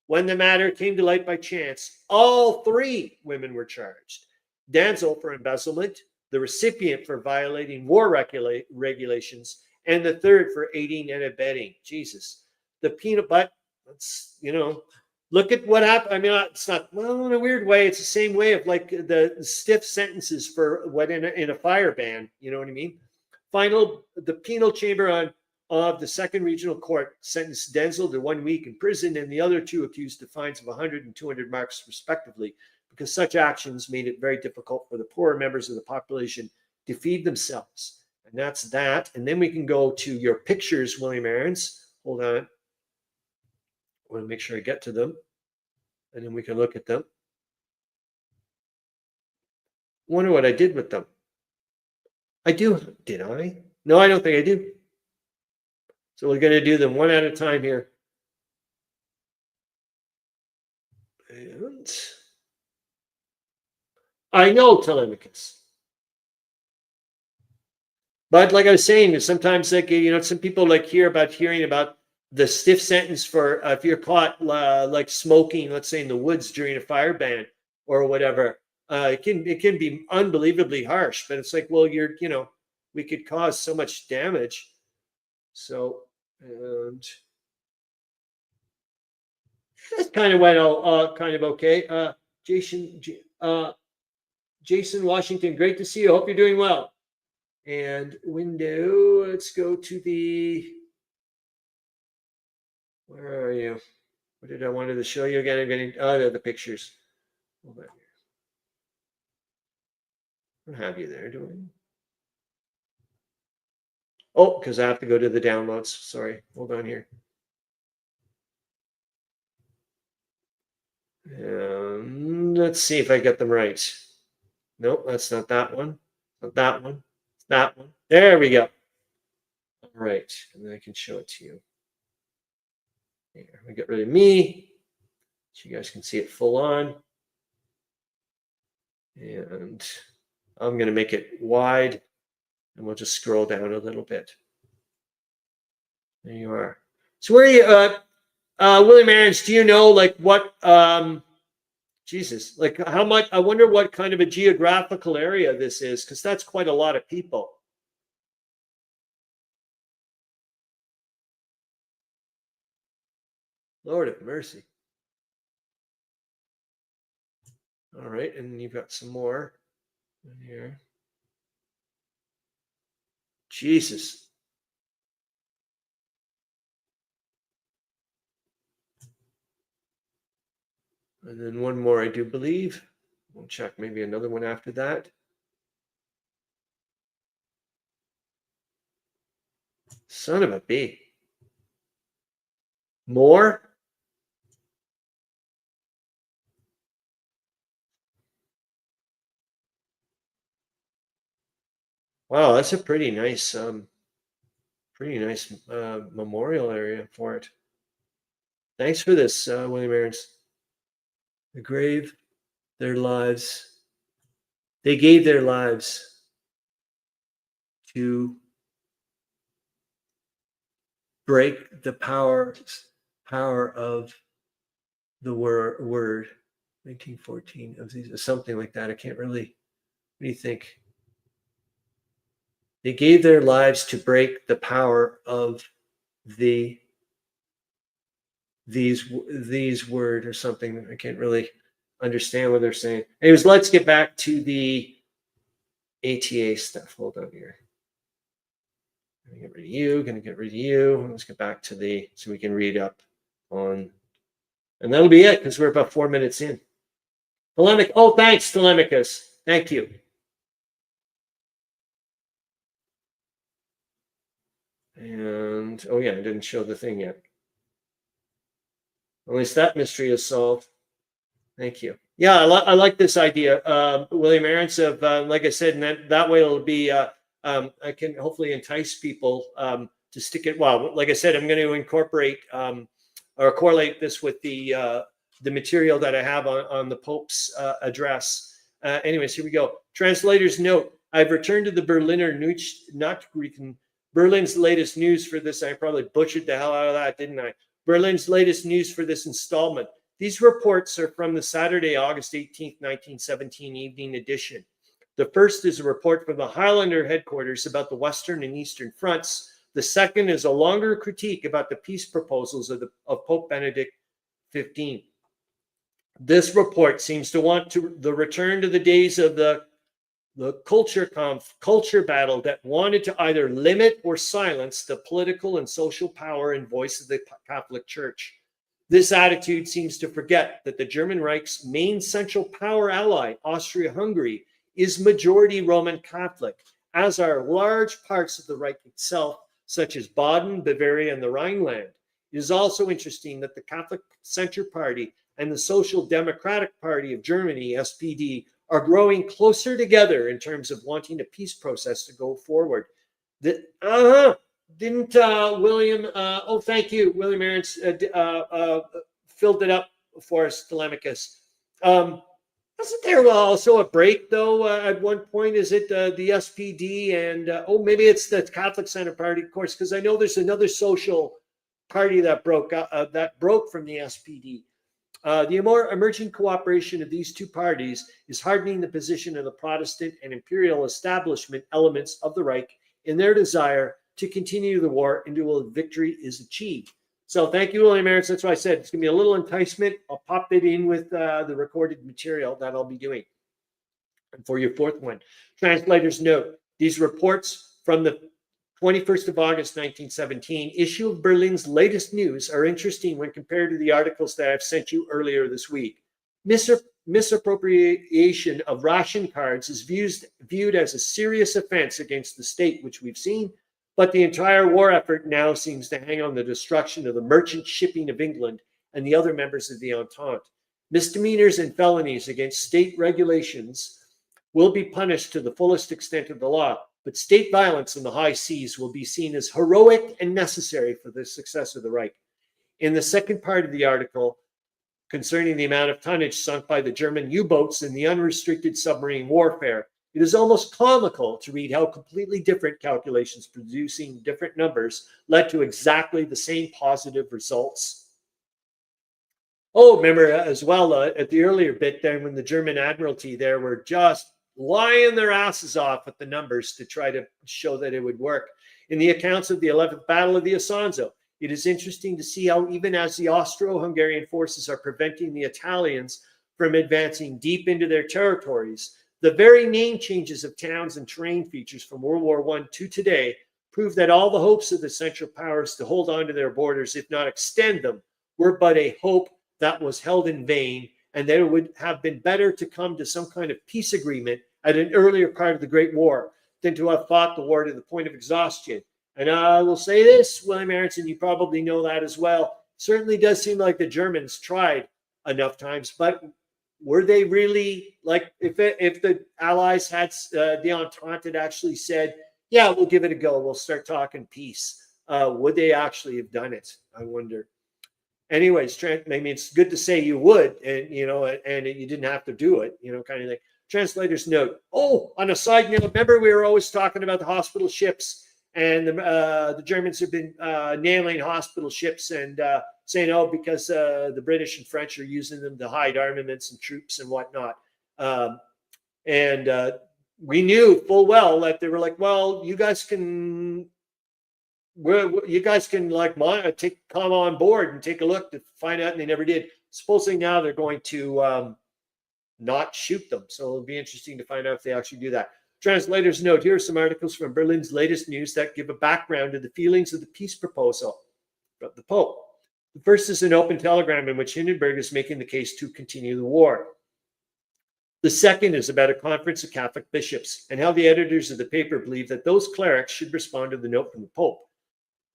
A: When the matter came to light by chance, all three women were charged. Danzel for embezzlement, the recipient for violating war regulations, and the third for aiding and abetting. Jesus. The peanut butter, look at what happened. I mean, it's not, well, in a weird way, it's the same way of like the stiff sentences for what in a fire ban. You know what I mean? The penal chamber of the Second Regional Court sentenced Danzel to 1 week in prison and the other two accused to fines of 100 and 200 marks respectively, because such actions made it very difficult for the poorer members of the population to feed themselves. And that's that. And then we can go to your pictures, William Arends. Hold on. I want to make sure I get to them. And then we can look at them. Wonder what I did with them. I do. Did I? No, I don't think I do. So we're going to do them one at a time here. And I know Tolemykus. But like I was saying, sometimes like, some people like hearing about the stiff sentence for if you're caught like smoking, let's say in the woods during a fire ban or whatever. It can be unbelievably harsh, but it's like, well, we could cause so much damage. So, and that kind of went all kind of okay. Jason Washington, great to see you. Hope you're doing well. And window, let's go to where are you? What did I wanted to show you again? I'm getting, the pictures. Hold on here. I don't have you there, do I? Oh, because I have to go to the downloads. Sorry, hold on here. Let's see if I get them right. Nope, that's not that one. Not that one. That one. There we go. All right, and then I can show it to you. Here, we get rid of me, so you guys can see it full on. And I'm going to make it wide. And we'll just scroll down a little bit. There you are. So where are you, William Arends, do you know like what, Jesus, like how much, I wonder what kind of a geographical area this is, because that's quite a lot of people. Lord of mercy. All right, and you've got some more in here. Jesus. And then one more, I do believe. We'll check maybe another one after that. Son of a bee. More? Wow, that's a pretty nice memorial area for it. Thanks for this, William Arends. The grave, their lives. They gave their lives to break the power of the word. 1914 of these, something like that. I can't really. What do you think? They gave their lives to break the power of these word or something. I can't really understand what they're saying. Anyways, let's get back to the ATA stuff. Hold on here. Gonna get rid of you. Gonna get rid of you. Let's get back to so we can read up on, and that'll be it because we're about 4 minutes in. Tolemykus. Oh, thanks, Tolemykus. Thank you. And oh yeah, I didn't show the thing yet. At least that mystery is solved. Thank you. Yeah, I like this idea, William Arends. Of like I said, and that way it'll be. I can hopefully entice people to stick it. Well, like I said, I'm going to incorporate or correlate this with the material that I have on the Pope's address. Anyways, here we go. Translator's note: I've returned to the Berliner Nachrichten. Berlin's latest news for this. I probably butchered the hell out of that, didn't I? Berlin's latest news for this installment. These reports are from the Saturday, August 18th, 1917 evening edition. The first is a report from the Highlander headquarters about the Western and Eastern fronts. The second is a longer critique about the peace proposals of Pope Benedict XV. This report seems to want the return to the days of the culture battle that wanted to either limit or silence the political and social power and voice of the Catholic Church. This attitude seems to forget that the German Reich's main Central Power ally, Austria-Hungary, is majority Roman Catholic, as are large parts of the Reich itself, such as Baden, Bavaria, and the Rhineland. It is also interesting that the Catholic Center Party and the Social Democratic Party of Germany, SPD, are growing closer together in terms of wanting a peace process to go forward. Didn't William, thank you, William Arends, filled it up for us, Tolemykus. Wasn't there also a break, though, at one point? Is it the SPD and, maybe it's the Catholic Center Party, of course, because I know there's another social party that broke from the SPD. The emerging cooperation of these two parties is hardening the position of the Protestant and imperial establishment elements of the Reich in their desire to continue the war until a victory is achieved. So thank you, William Arends. That's why I said it's going to be a little enticement. I'll pop it in with the recorded material that I'll be doing. And for your fourth one, translator's note: these reports from the 21st of August, 1917 issue of Berlin's latest news are interesting when compared to the articles that I've sent you earlier this week. Misappropriation of ration cards is viewed as a serious offense against the state, which we've seen, but the entire war effort now seems to hang on the destruction of the merchant shipping of England and the other members of the Entente. Misdemeanors and felonies against state regulations will be punished to the fullest extent of the law, but state violence in the high seas will be seen as heroic and necessary for the success of the Reich. In the second part of the article, concerning the amount of tonnage sunk by the German U-boats in the unrestricted submarine warfare, It is almost comical to read how completely different calculations producing different numbers led to exactly the same positive results. Oh, remember as well at the earlier bit there when the German Admiralty there were just lying their asses off with the numbers to try to show that it would work. In the accounts of the 11th Battle of the Isonzo, it is interesting to see how even as the Austro-Hungarian forces are preventing the Italians from advancing deep into their territories, the very name changes of towns and terrain features from World War I to today prove that all the hopes of the Central Powers to hold on to their borders, if not extend them, were but a hope that was held in vain, and that it would have been better to come to some kind of peace agreement at an earlier part of the Great War than to have fought the war to the point of exhaustion. And I will say this, William Arends, and you probably know that as well. Certainly does seem like the Germans tried enough times, but were they really, like, if the Allies had, the Entente had actually said, yeah, we'll give it a go, we'll start talking peace, would they actually have done it? I wonder. Anyways, I mean, it's good to say you would, and and you didn't have to do it, kind of thing. Translator's note. Oh, on a side note, remember we were always talking about the hospital ships, and the Germans have been nailing hospital ships and saying, oh, because the British and French are using them to hide armaments and troops and whatnot. And we knew full well that they were like, well, you guys can like come on board and take a look to find out, and they never did. Supposedly now they're going to not shoot them, so it'll be interesting to find out if they actually do that. Translator's note: here are some articles from Berlin's latest news that give a background to the feelings of the peace proposal of the Pope. The first is an open telegram in which Hindenburg is making the case to continue the war. The second is about a conference of Catholic bishops and how the editors of the paper believe that those clerics should respond to the note from the Pope.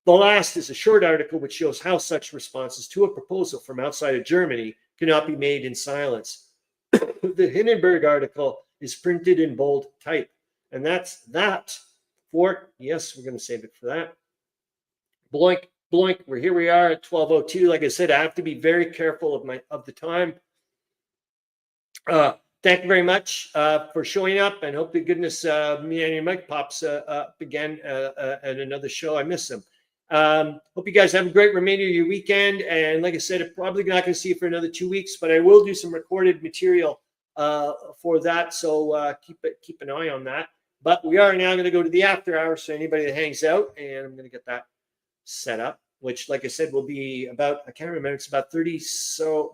A: The last is a short article which shows how such responses to a proposal from outside of Germany cannot be made in silence. The Hindenburg article is printed in bold type. And that's that for, yes, we're going to save it for that. Bloink, bloink, here we are at 12:02. Like I said, I have to be very careful of the time. Thank you very much for showing up, and hope to goodness me and your mic pops up again at another show. I miss them. Hope you guys have a great remainder of your weekend. And like I said, I'm probably not going to see you for another 2 weeks, but I will do some recorded material for that. So keep an eye on that. But we are now going to go to the after hour. So anybody that hangs out, and I'm going to get that set up, which, like I said, will be about, I can't remember, it's about 30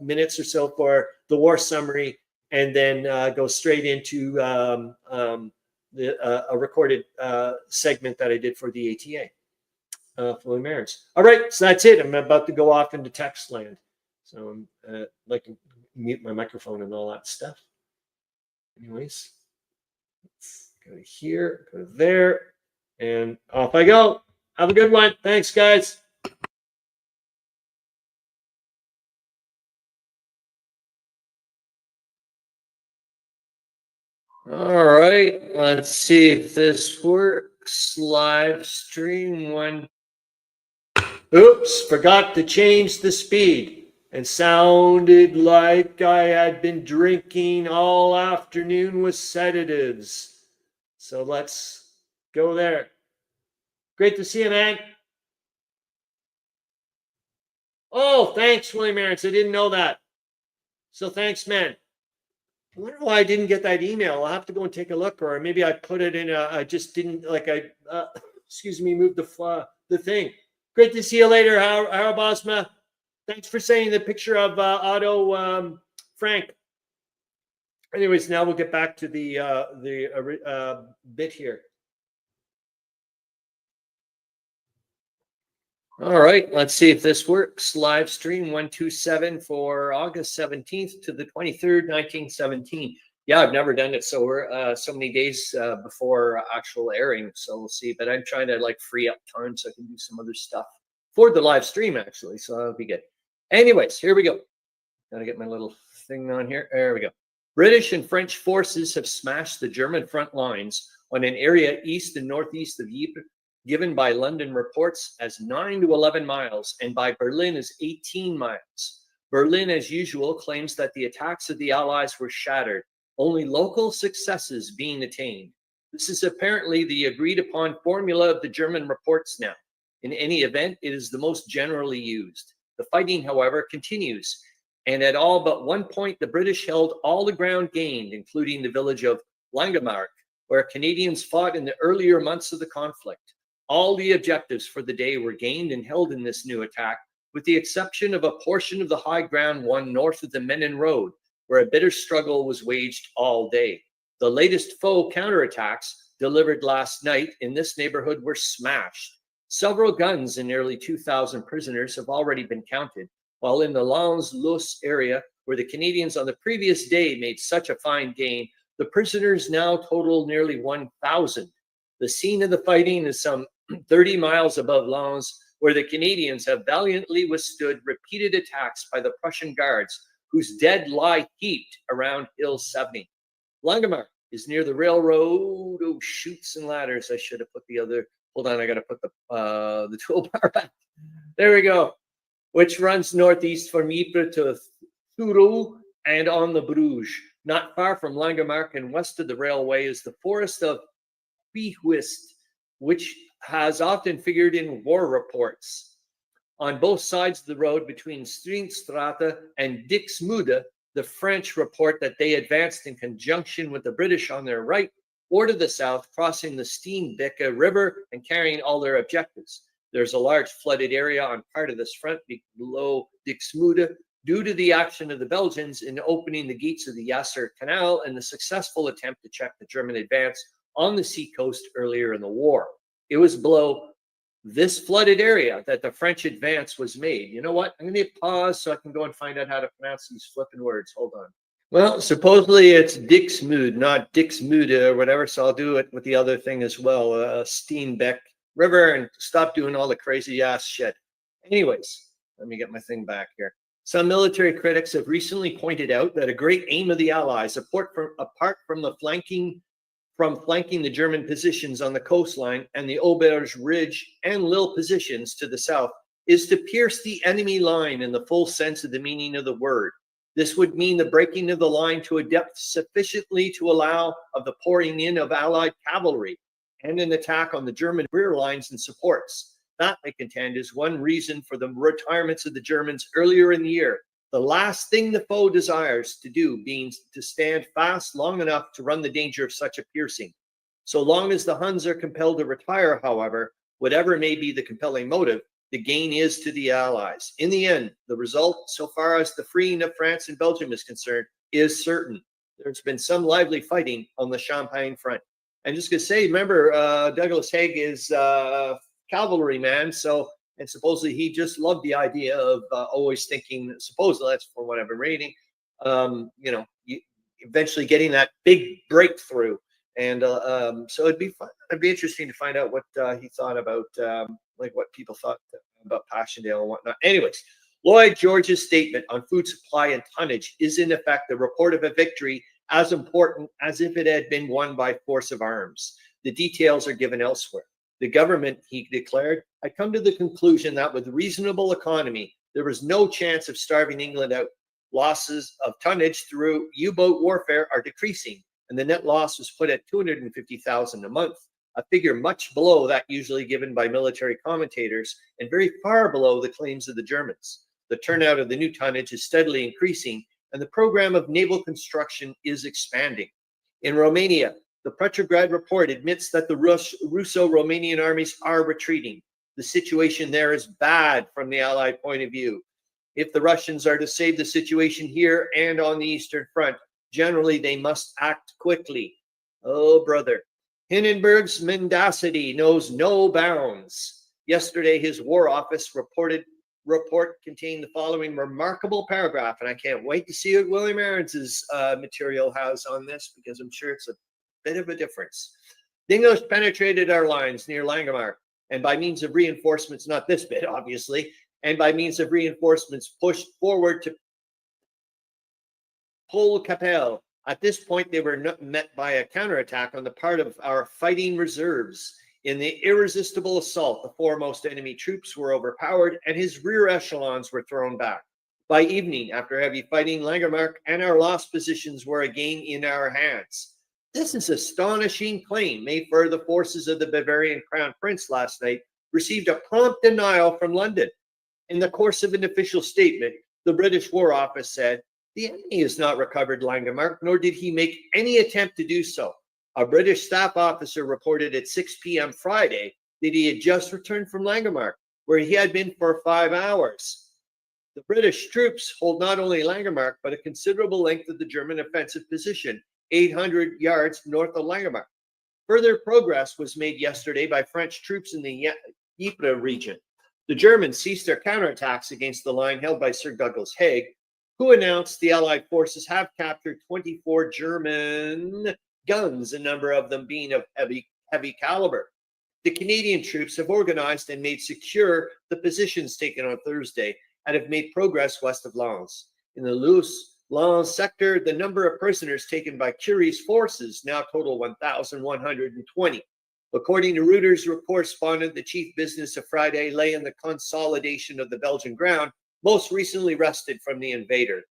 A: minutes or so for the war summary, and then go straight into a recorded segment that I did for the ATA. For Arends. All right, so that's it. I'm about to go off into text land. So I'm like to mute my microphone and all that stuff. Anyways, let's go to here, go to there, and off I go. Have a good one. Thanks, guys. All right, let's see if this works. Live stream one. Oops, forgot to change the speed, and sounded like I had been drinking all afternoon with sedatives. So let's go there. Great to see you, man. Oh, thanks, William Arends. I didn't know that. So thanks, man. I wonder why I didn't get that email. I'll have to go and take a look, or maybe I put it in I just didn't, like, excuse me, move the thing. Great to see you later, Harro Bosma. Thanks for sending the picture of Otto Frank. Anyways, now we'll get back to the bit here. All right, let's see if this works. Live stream 127 for August 17th to the 23rd, 1917. Yeah, I've never done it so many days before actual airing. So we'll see. But I'm trying to like free up time so I can do some other stuff for the live stream actually. So that'll be good. Anyways, here we go. Gotta get my little thing on here. There we go. British and French forces have smashed the German front lines on an area east and northeast of Ypres, given by London reports as 9 to 11 miles and by Berlin as 18 miles. Berlin, as usual, claims that the attacks of the Allies were shattered, only local successes being attained. This is apparently the agreed upon formula of the German reports now. In any event, it is the most generally used. The fighting, however, continues, and at all but one point, the British held all the ground gained, including the village of Langemark, where Canadians fought in the earlier months of the conflict. All the objectives for the day were gained and held in this new attack, with the exception of a portion of the high ground won north of the Menin Road, where a bitter struggle was waged all day. The latest foe counterattacks delivered last night in this neighborhood were smashed. Several guns and nearly 2,000 prisoners have already been counted, while in the Lens-Luz area, where the Canadians on the previous day made such a fine gain, the prisoners now total nearly 1,000. The scene of the fighting is some 30 miles above Lens, where the Canadians have valiantly withstood repeated attacks by the Prussian guards, whose dead lie heaped around Hill 70. Langemark is near the railroad. Oh, chutes and ladders. I should have put the other. Hold on, I got to put the toolbar back. There we go. Which runs northeast from Ypres to Thurau and on the Bruges. Not far from Langemark and west of the railway is the forest of Pihuist, which has often figured in war reports. On both sides of the road between Steenstraate and Dixmude, the French report that they advanced in conjunction with the British on their right or to the south, crossing the Steenbeke River and carrying all their objectives. There's a large flooded area on part of this front below Dixmude due to the action of the Belgians in opening the gates of the Yasser Canal and the successful attempt to check the German advance on the sea coast earlier in the war. It was below this flooded area that the French advance was made. You know what? I'm going to pause so I can go and find out how to pronounce these flipping words. Hold on. Well, supposedly it's Dixmude, not Dixmude or whatever, so I'll do it with the other thing as well, Steenbeck River, and stop doing all the crazy ass shit. Anyways, let me get my thing back here. Some military critics have recently pointed out that a great aim of the Allies, apart from flanking the German positions on the coastline and the Auberge Ridge and Lille positions to the south, is to pierce the enemy line in the full sense of the meaning of the word. This would mean the breaking of the line to a depth sufficiently to allow of the pouring in of Allied cavalry and an attack on the German rear lines and supports. That, they contend, is one reason for the retirements of the Germans earlier in the year. The last thing the foe desires to do being to stand fast long enough to run the danger of such a piercing. So long as the Huns are compelled to retire, however, whatever may be the compelling motive, the gain is to the Allies. In the end, the result, so far as the freeing of France and Belgium is concerned, is certain. There's been some lively fighting on the Champagne front. I'm just going to say, remember, Douglas Haig is cavalryman, and supposedly he just loved the idea of always thinking, supposedly that's from what I've been reading, eventually getting that big breakthrough. And so it'd be fun. It'd be interesting to find out what he thought about, what people thought about Passchendaele and whatnot. Anyways, Lloyd George's statement on food supply and tonnage is in effect a report of a victory as important as if it had been won by force of arms. The details are given elsewhere. The government, he declared, had come to the conclusion that with reasonable economy, there was no chance of starving England out. Losses of tonnage through U-boat warfare are decreasing, and the net loss was put at 250,000 a month, a figure much below that usually given by military commentators and very far below the claims of the Germans. The turnout of the new tonnage is steadily increasing, and the program of naval construction is expanding. In Romania, the Petrograd report admits that the Russo-Romanian armies are retreating. The situation there is bad from the Allied point of view. If the Russians are to save the situation here and on the Eastern Front, generally they must act quickly. Oh, brother. Hindenburg's mendacity knows no bounds. Yesterday, his War Office report contained the following remarkable paragraph, and I can't wait to see what William Arends' material has on this, because I'm sure it's a bit of a difference. The English penetrated our lines near Langemark, and by means of reinforcements, not this bit, obviously, and by means of reinforcements pushed forward to Polkapelle. At this point, they were met by a counterattack on the part of our fighting reserves. In the irresistible assault, the foremost enemy troops were overpowered and his rear echelons were thrown back. By evening, after heavy fighting, Langemarck and our lost positions were again in our hands. This is astonishing claim made for the forces of the Bavarian Crown Prince last night received a prompt denial from London. In the course of an official statement, the British War Office said, "The enemy has not recovered Langemarck, nor did he make any attempt to do so." A British staff officer reported at 6 p.m. Friday that he had just returned from Langemarck, where he had been for 5 hours. The British troops hold not only Langemarck, but a considerable length of the German offensive position, 800 yards north of Langemarck. Further progress was made yesterday by French troops in the Ypres region. The Germans ceased their counterattacks against the line held by Sir Douglas Haig, who announced the Allied forces have captured 24 German guns, a number of them being of heavy caliber. The Canadian troops have organized and made secure the positions taken on Thursday and have made progress west of Lens. In the Lens sector, the number of prisoners taken by Curie's forces now total 1,120. According to Reuters correspondent, the chief business of Friday lay in the consolidation of the Belgian ground, most recently wrested from the invader.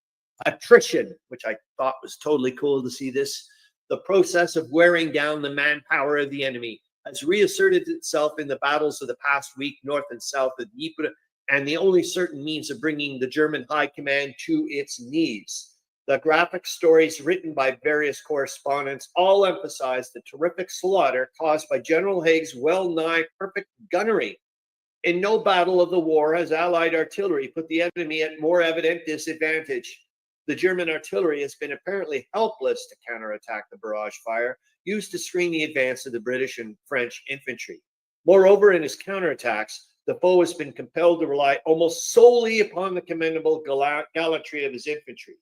A: Attrition, which I thought was totally cool to see this, the process of wearing down the manpower of the enemy, has reasserted itself in the battles of the past week north and south of Ypres, and the only certain means of bringing the German high command to its knees. The graphic stories written by various correspondents all emphasize the terrific slaughter caused by General Haig's well-nigh perfect gunnery. In no battle of the war has Allied artillery put the enemy at more evident disadvantage. The German artillery has been apparently helpless to counterattack the barrage fire used to screen the advance of the British and French infantry. Moreover, in his counterattacks, the foe has been compelled to rely almost solely upon the commendable gallantry of his infantry.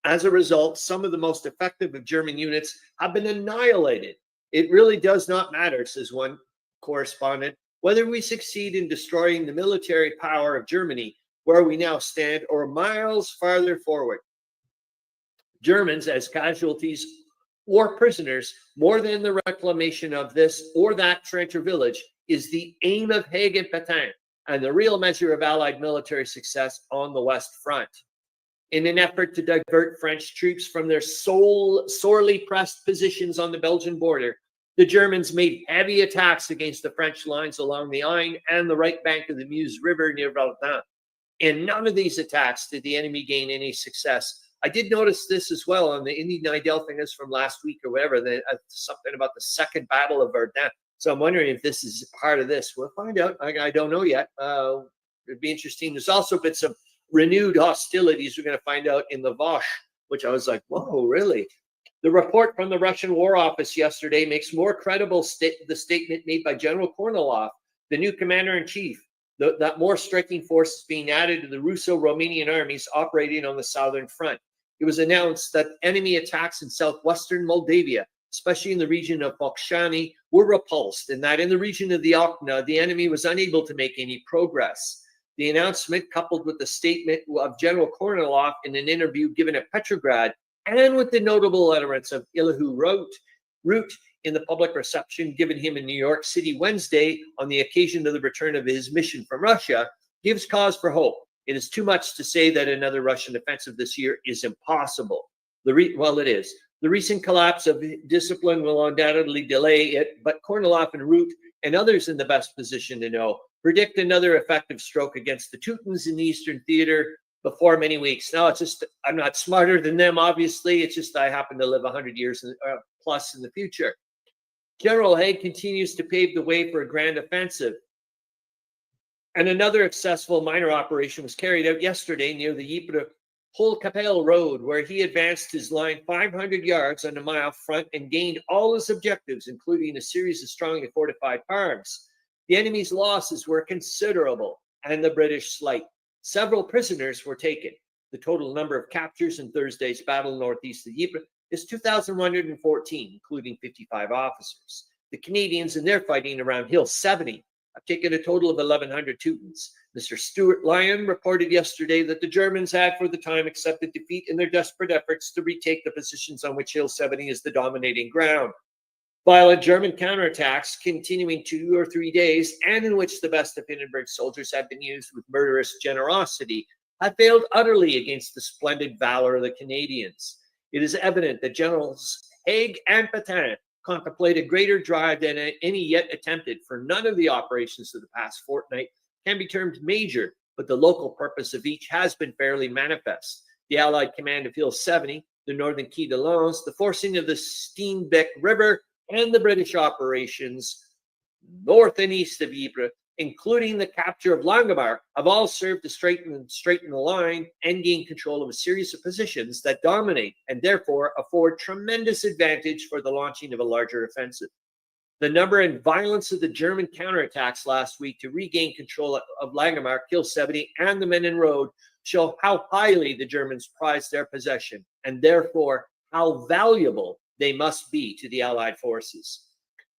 A: As a result, some of the most effective of German units have been annihilated. It really does not matter, says one correspondent, whether we succeed in destroying the military power of Germany, where we now stand, or miles farther forward. Germans, as casualties or prisoners, more than the reclamation of this or that trench or village, is the aim of Haig and Pétain, and the real measure of Allied military success on the West Front. In an effort to divert French troops from their sorely pressed positions on the Belgian border, the Germans made heavy attacks against the French lines along the Aisne and the right bank of the Meuse River near Verdun. In none of these attacks did the enemy gain any success. I did notice this as well on the Indy Nidell thing from last week or whatever, something about the Second Battle of Verdun. So I'm wondering if this is part of this. We'll find out. I don't know yet. It'd be interesting. There's also been some renewed hostilities we're going to find out in the Vosges, which I was like, whoa, really? The report from the Russian War Office yesterday makes more credible the statement made by General Kornilov, the new commander-in-chief, that more striking force is being added to the Russo-Romanian armies operating on the southern front. It was announced that enemy attacks in southwestern Moldavia, especially in the region of Focșani, were repulsed, and that in the region of the Okna, the enemy was unable to make any progress. The announcement, coupled with the statement of General Kornilov in an interview given at Petrograd, and with the notable utterance of Elihu Root in the public reception given him in New York City Wednesday on the occasion of the return of his mission from Russia, gives cause for hope. It is too much to say that another Russian offensive this year is impossible. Well, it is. The recent collapse of discipline will undoubtedly delay it, but Kornilov and Root and others in the best position to know predict another effective stroke against the Teutons in the Eastern Theater before many weeks. Now, it's just, I'm not smarter than them, obviously. It's just I happen to live 100 years plus in the future. General Haig continues to pave the way for a grand offensive. And another successful minor operation was carried out yesterday near the Ypres Haute-Capelle Road, where he advanced his line 500 yards on a mile front and gained all his objectives, including a series of strongly fortified farms. The enemy's losses were considerable and the British slight. Several prisoners were taken. The total number of captures in Thursday's battle northeast of Ypres is 2,114, including 55 officers. The Canadians in their fighting around Hill 70 have taken a total of 1,100 Teutons. Mr. Stuart Lyon reported yesterday that the Germans had for the time accepted defeat in their desperate efforts to retake the positions on which Hill 70 is the dominating ground. Violent German counterattacks continuing 2 or 3 days, and in which the best of Hindenburg's soldiers have been used with murderous generosity, had failed utterly against the splendid valor of the Canadians. It is evident that Generals Haig and Pétain contemplated greater drive than any yet attempted, for none of the operations of the past fortnight can be termed major, but the local purpose of each has been fairly manifest. The Allied command of Hill 70, the northern Quai de Lens, the forcing of the Steenbeck River, and the British operations north and east of Ypres, including the capture of Langemarck, have all served to straighten the line and gain control of a series of positions that dominate and therefore afford tremendous advantage for the launching of a larger offensive. The number and violence of the German counterattacks last week to regain control of Langemarck, Hill 70, and the Menin Road show how highly the Germans prize their possession and therefore how valuable they must be to the Allied forces.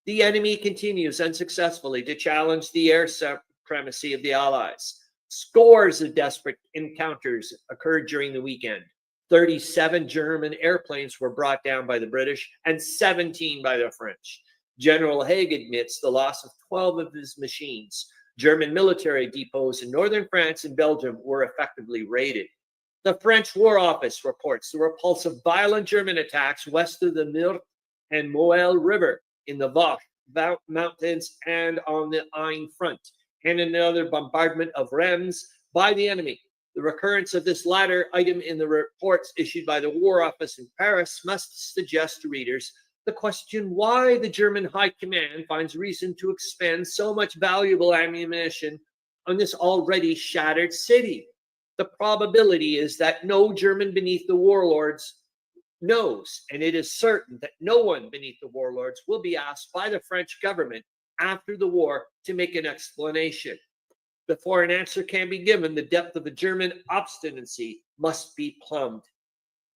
A: The enemy continues unsuccessfully to challenge the air supremacy of the Allies. Scores of desperate encounters occurred during the weekend. 37 German airplanes were brought down by the British and 17 by the French. General Haig admits the loss of 12 of his machines. German military depots in northern France and Belgium were effectively raided. The French War Office reports the repulse of violent German attacks west of the Meurthe and Moelle River, in the Vosges Mountains and on the Aisne front, and another bombardment of Arends by the enemy. The recurrence of this latter item in the reports issued by the War Office in Paris must suggest to readers the question why the German High Command finds reason to expend so much valuable ammunition on this already shattered city. The probability is that no German beneath the warlords knows, and it is certain that no one beneath the warlords will be asked by the French government after the war to make an explanation. Before an answer can be given, the depth of the German obstinacy must be plumbed.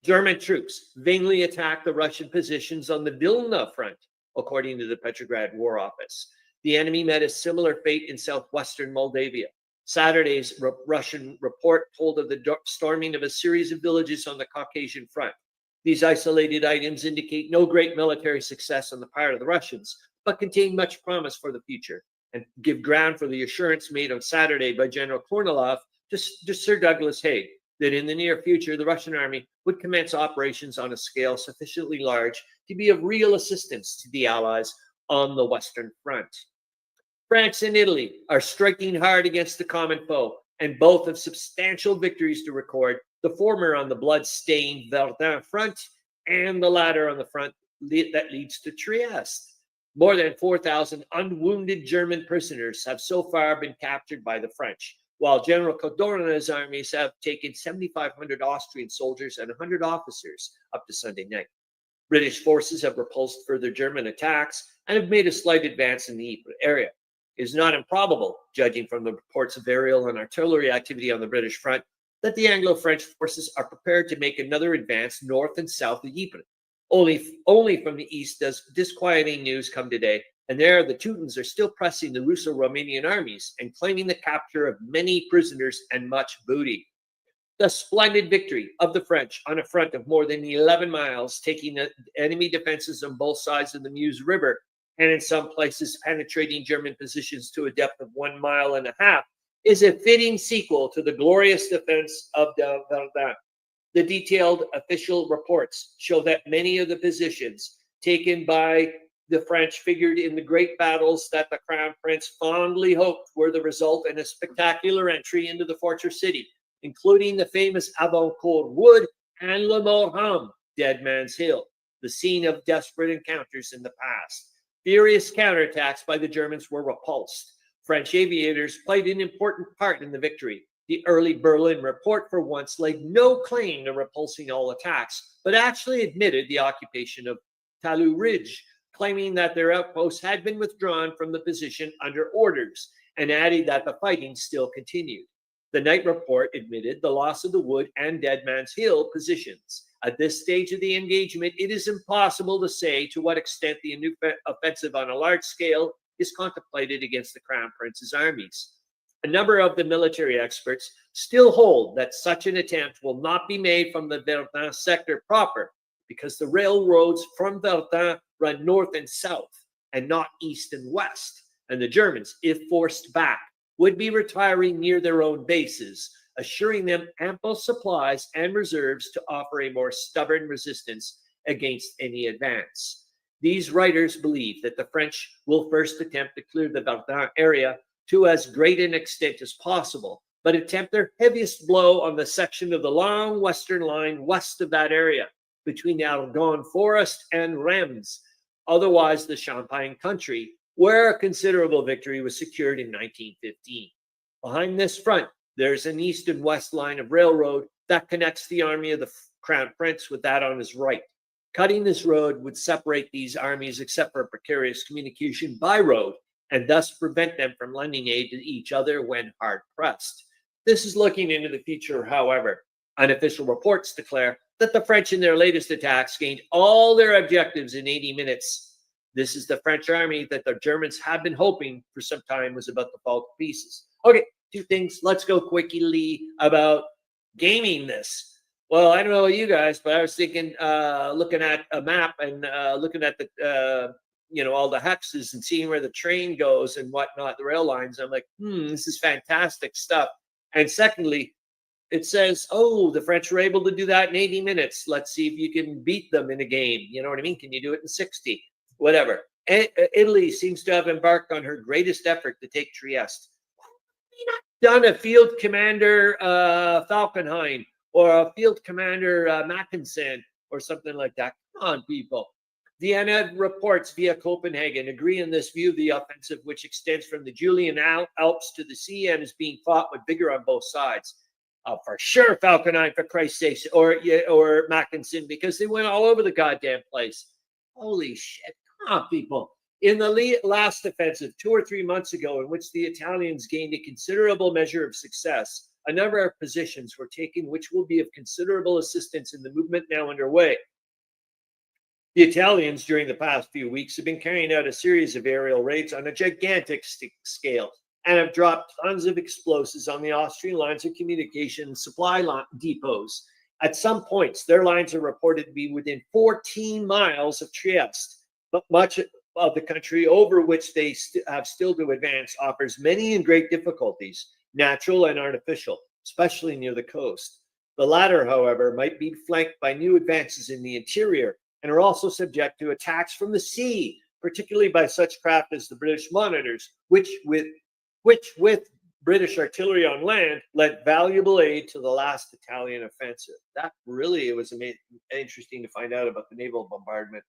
A: German troops vainly attacked the Russian positions on the Vilna front, according to the Petrograd War Office. The enemy met a similar fate in southwestern Moldavia. Saturday's Russian report told of the storming of a series of villages on the Caucasian front. These isolated items indicate no great military success on the part of the Russians, but contain much promise for the future and give ground for the assurance made on Saturday by General Kornilov to Sir Douglas Haig that in the near future the Russian army would commence operations on a scale sufficiently large to be of real assistance to the Allies on the Western Front. France and Italy are striking hard against the common foe, and both have substantial victories to record, the former on the blood-stained Verdun front and the latter on the front that leads to Trieste. More than 4,000 unwounded German prisoners have so far been captured by the French, while General Cadorna's armies have taken 7,500 Austrian soldiers and 100 officers up to Sunday night. British forces have repulsed further German attacks and have made a slight advance in the Ypres area. It is not improbable, judging from the reports of aerial and artillery activity on the British front, that the Anglo-French forces are prepared to make another advance north and south of Ypres. Only from the east does disquieting news come today, and there the Teutons are still pressing the Russo-Romanian armies and claiming the capture of many prisoners and much booty. The splendid victory of the French on a front of more than 11 miles, taking the enemy defenses on both sides of the Meuse River, and in some places penetrating German positions to a depth of 1.5 miles, is a fitting sequel to the glorious defense of Verdun. The detailed official reports show that many of the positions taken by the French figured in the great battles that the Crown Prince fondly hoped were the result in a spectacular entry into the fortress city, including the famous Abancourt Wood and Le Morham, Dead Man's Hill, the scene of desperate encounters in the past. Furious counterattacks by the Germans were repulsed. French aviators played an important part in the victory. The early Berlin report for once laid no claim to repulsing all attacks, but actually admitted the occupation of Talou Ridge, claiming that their outposts had been withdrawn from the position under orders, and adding that the fighting still continued. The night report admitted the loss of the Wood and Dead Man's Hill positions. At this stage of the engagement, it is impossible to say to what extent the offensive on a large scale is contemplated against the Crown Prince's armies. A number of the military experts still hold that such an attempt will not be made from the Verdun sector proper, because the railroads from Verdun run north and south, and not east and west, and the Germans, if forced back, would be retiring near their own bases, assuring them ample supplies and reserves to offer a more stubborn resistance against any advance. These writers believe that the French will first attempt to clear the Verdun area to as great an extent as possible, but attempt their heaviest blow on the section of the long western line west of that area, between the Argonne forest and Reims, otherwise the Champagne country, where a considerable victory was secured in 1915. Behind this front, there's an east and west line of railroad that connects the army of the Crown Prince with that on his right. Cutting this road would separate these armies except for precarious communication by road, and thus prevent them from lending aid to each other when hard pressed. This is looking into the future, however. Unofficial reports declare that the French in their latest attacks gained all their objectives in 80 minutes. This is the French army that the Germans have been hoping for some time was about to fall to pieces. Okay, two things. Let's go quickly about gaming this. Well, I don't know you guys, but I was thinking, looking at a map and looking at the, all the hexes and seeing where the train goes and whatnot, the rail lines. I'm like, this is fantastic stuff. And secondly, it says, oh, the French were able to do that in 80 minutes. Let's see if you can beat them in a game. You know what I mean? Can you do it in 60? Whatever. Italy seems to have embarked on her greatest effort to take Trieste. Done a field commander Falkenhayn or a field commander Mackensen or something like that. Come on, people. Vienna reports via Copenhagen agree in this view of the offensive, which extends from the Julian Alps to the sea and is being fought with vigor on both sides. For sure, Falkenhayn, for Christ's sake, or Mackensen, because they went all over the goddamn place. Holy shit. Come on, people. In the last offensive, 2 or 3 months ago, in which the Italians gained a considerable measure of success, a number of positions were taken which will be of considerable assistance in the movement now underway. The Italians, during the past few weeks, have been carrying out a series of aerial raids on a gigantic scale and have dropped tons of explosives on the Austrian lines of communication and supply depots. At some points, their lines are reported to be within 14 miles of Trieste, but much of the country over which they have still to advance offers many and great difficulties, natural and artificial, especially near the coast. The latter, however, might be flanked by new advances in the interior and are also subject to attacks from the sea, particularly by such craft as the British monitors, which with British artillery on land lent valuable aid to the last Italian offensive. That really, it was interesting to find out about the naval bombardment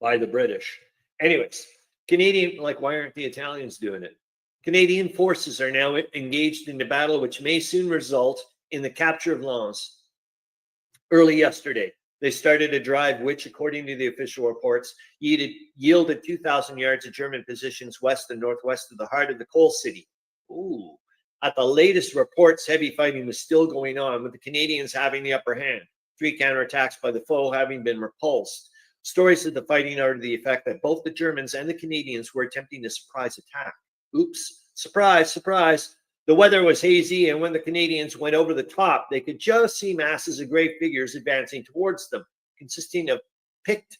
A: by the British. Anyways, Canadian, why aren't the Italians doing it? Canadian forces are now engaged in a battle which may soon result in the capture of Lens. Early yesterday, they started a drive which, according to the official reports, yielded 2,000 yards of German positions west and northwest of the heart of the coal city. Ooh. At the latest reports, heavy fighting was still going on, with the Canadians having the upper hand, 3 counterattacks by the foe having been repulsed. Stories of the fighting are to the effect that both the Germans and the Canadians were attempting a surprise attack. Oops, surprise, surprise. The weather was hazy, and when the Canadians went over the top, they could just see masses of gray figures advancing towards them, consisting of picked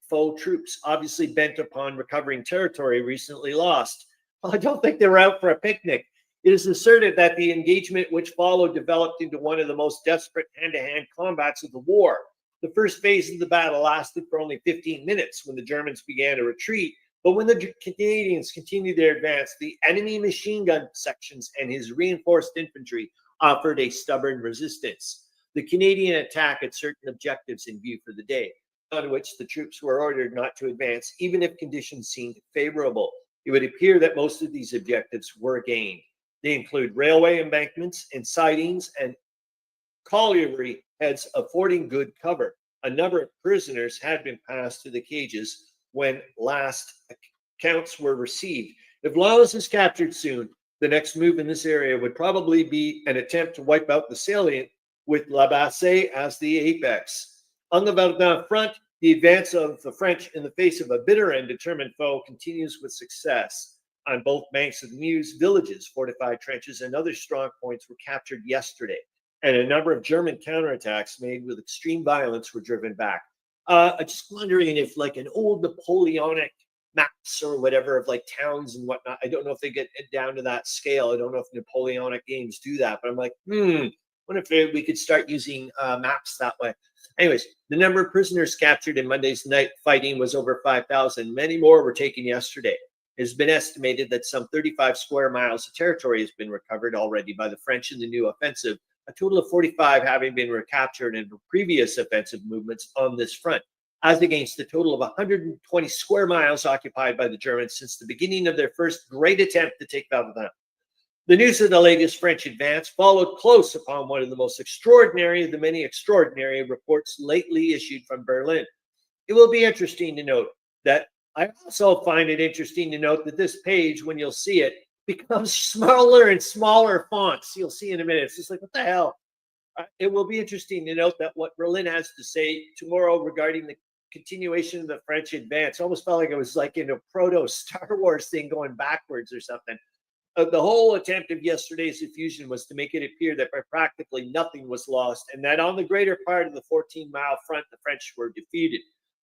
A: foe troops, obviously bent upon recovering territory recently lost. Well, I don't think they were out for a picnic. It is asserted that the engagement which followed developed into one of the most desperate hand-to-hand combats of the war. The first phase of the battle lasted for only 15 minutes when the Germans began to retreat, but when the Canadians continued their advance, the enemy machine gun sections and his reinforced infantry offered a stubborn resistance. The Canadian attack had certain objectives in view for the day, on which the troops were ordered not to advance, even if conditions seemed favorable. It would appear that most of these objectives were gained. They include railway embankments and sidings and colliery heads affording good cover. A number of prisoners had been passed to the cages when last accounts were received. If Lens is captured soon, the next move in this area would probably be an attempt to wipe out the salient with La Bassée as the apex. On the Verdun front, the advance of the French in the face of a bitter and determined foe continues with success. On both banks of the Meuse, villages, fortified trenches, and other strong points were captured yesterday, and a number of German counterattacks made with extreme violence were driven back. I'm just wondering if, like an old Napoleonic maps or whatever of like towns and whatnot. I don't know if they get it down to that scale. I don't know if Napoleonic games do that, but I'm like, what if we could start using maps that way? Anyways, the number of prisoners captured in Monday's night fighting was over 5,000. Many more were taken yesterday. It has been estimated that some 35 square miles of territory has been recovered already by the French in the new offensive, a total of 45 having been recaptured in previous offensive movements on this front, as against the total of 120 square miles occupied by the Germans since the beginning of their first great attempt to take Verdun. The news of the latest French advance followed close upon one of the most extraordinary of the many extraordinary reports lately issued from Berlin. It will be interesting to note that I also find it interesting to note that this page, when you'll see it, becomes smaller and smaller fonts. You'll see in a minute. It's just like, what the hell? It will be interesting to note that what Berlin has to say tomorrow regarding the continuation of the French advance. Almost felt like it was like in a proto Star Wars thing going backwards or something. The whole attempt of yesterday's effusion was to make it appear that by practically nothing was lost and that on the greater part of the 14-mile front, the French were defeated.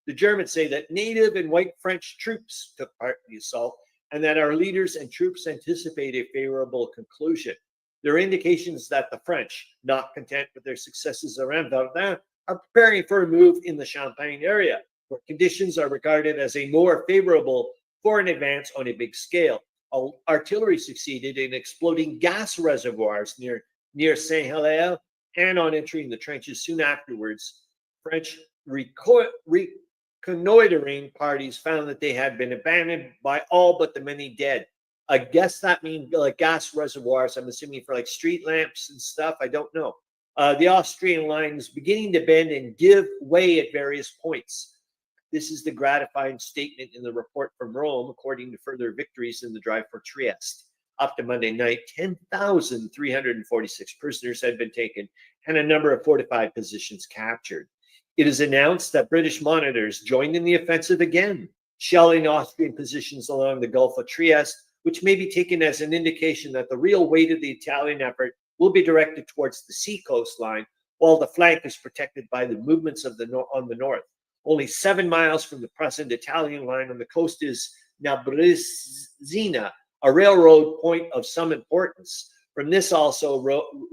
A: The Germans say that native and white French troops took part in the assault and that our leaders and troops anticipate a favorable conclusion. There are indications that the French, not content with their successes around Verdun, are preparing for a move in the Champagne area, where conditions are regarded as a more favorable for an advance on a big scale. Artillery succeeded in exploding gas reservoirs near Saint-Hilaire, and on entering the trenches soon afterwards, French reconnoitering parties found that they had been abandoned by all but the many dead. I guess that means like gas reservoirs, I'm assuming for like street lamps and stuff. I don't know. The Austrian line is beginning to bend and give way at various points. This is the gratifying statement in the report from Rome, according to further victories in the drive for Trieste. Up to Monday night, 10,346 prisoners had been taken and a number of fortified positions captured. It is announced that British monitors joined in the offensive again, shelling Austrian positions along the Gulf of Trieste, which may be taken as an indication that the real weight of the Italian effort will be directed towards the sea coastline, while the flank is protected by the movements of on the north. Only 7 miles from the present Italian line on the coast is Nabrezina, a railroad point of some importance. From this also,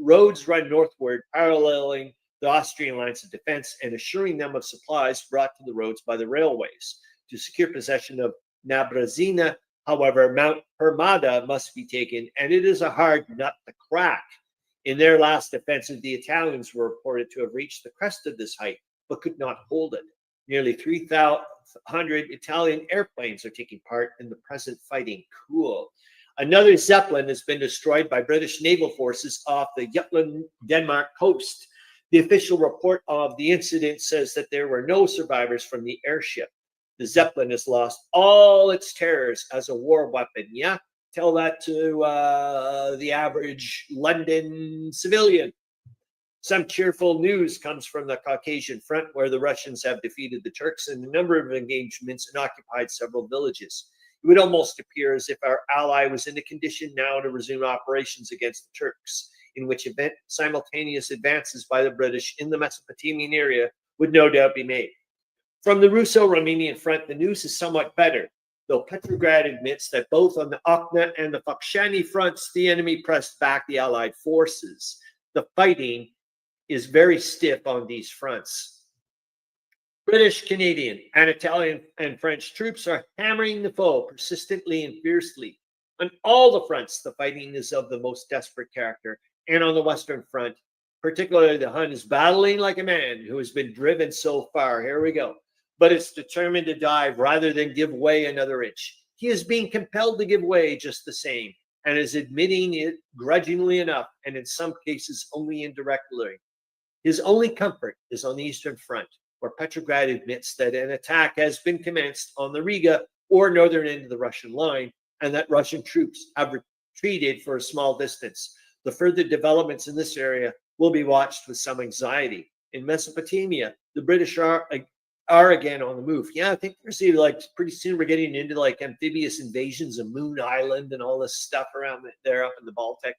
A: roads run northward, paralleling the Austrian lines of defense and assuring them of supplies brought to the roads by the railways. To secure possession of Nabrezina, however, Mount Permada must be taken, and it is a hard nut to crack. In their last offensive, the Italians were reported to have reached the crest of this height, but could not hold it. Nearly 3,100 Italian airplanes are taking part in the present fighting. Cool. Another Zeppelin has been destroyed by British naval forces off the Jutland, Denmark coast. The official report of the incident says that there were no survivors from the airship. The Zeppelin has lost all its terrors as a war weapon. Yeah, tell that to the average London civilian. Some cheerful news comes from the Caucasian front, where the Russians have defeated the Turks in a number of engagements and occupied several villages. It would almost appear as if our ally was in a condition now to resume operations against the Turks, in which event simultaneous advances by the British in the Mesopotamian area would no doubt be made. From the Russo-Romanian front, the news is somewhat better, though Petrograd admits that both on the Okna and the Focșani fronts, the enemy pressed back the Allied forces. The fighting is very stiff on these fronts. British, Canadian, and Italian and French troops are hammering the foe persistently and fiercely. On all the fronts, the fighting is of the most desperate character, and on the Western front, particularly the Hun is battling like a man who has been driven so far. Here we go. But it's determined to dive rather than give way another inch. He is being compelled to give way just the same, and is admitting it grudgingly enough, and in some cases only indirectly. His only comfort is on the Eastern Front, where Petrograd admits that an attack has been commenced on the Riga or northern end of the Russian line, and that Russian troops have retreated for a small distance. The further developments in this area will be watched with some anxiety. In Mesopotamia, the British are again on the move. Yeah, I think we're seeing like pretty soon we're getting into like amphibious invasions of Moon Island and all this stuff around there up in the Baltic.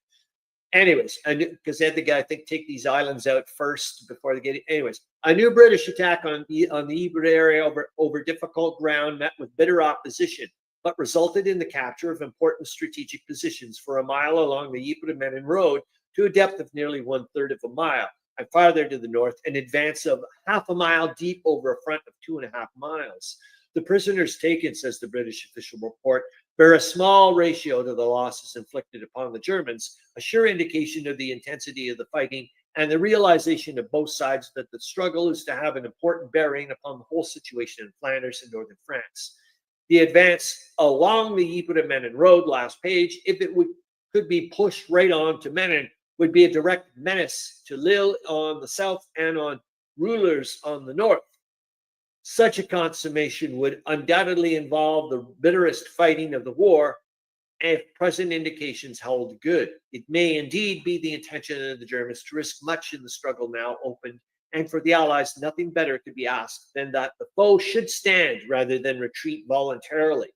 A: Anyways, because they had the guy, I think, take these islands out first before they get it. Anyways, a new British attack on the Ypres area over difficult ground met with bitter opposition, but resulted in the capture of important strategic positions for a mile along the Ypres-Menin road to a depth of nearly 1/3 of a mile, and farther to the north, an advance of half a mile deep over a front of 2.5 miles. The prisoners taken, says the British official report, bear a small ratio to the losses inflicted upon the Germans, a sure indication of the intensity of the fighting and the realization of both sides that the struggle is to have an important bearing upon the whole situation in Flanders and northern France. The advance along the Ypres-Menin road, last page, if it could be pushed right on to Menin, would be a direct menace to Lille on the south and on Roulers on the north. Such a consummation would undoubtedly involve the bitterest fighting of the war, if present indications hold good. It may indeed be the intention of the Germans to risk much in the struggle now opened, and for the Allies nothing better could be asked than that the foe should stand rather than retreat voluntarily.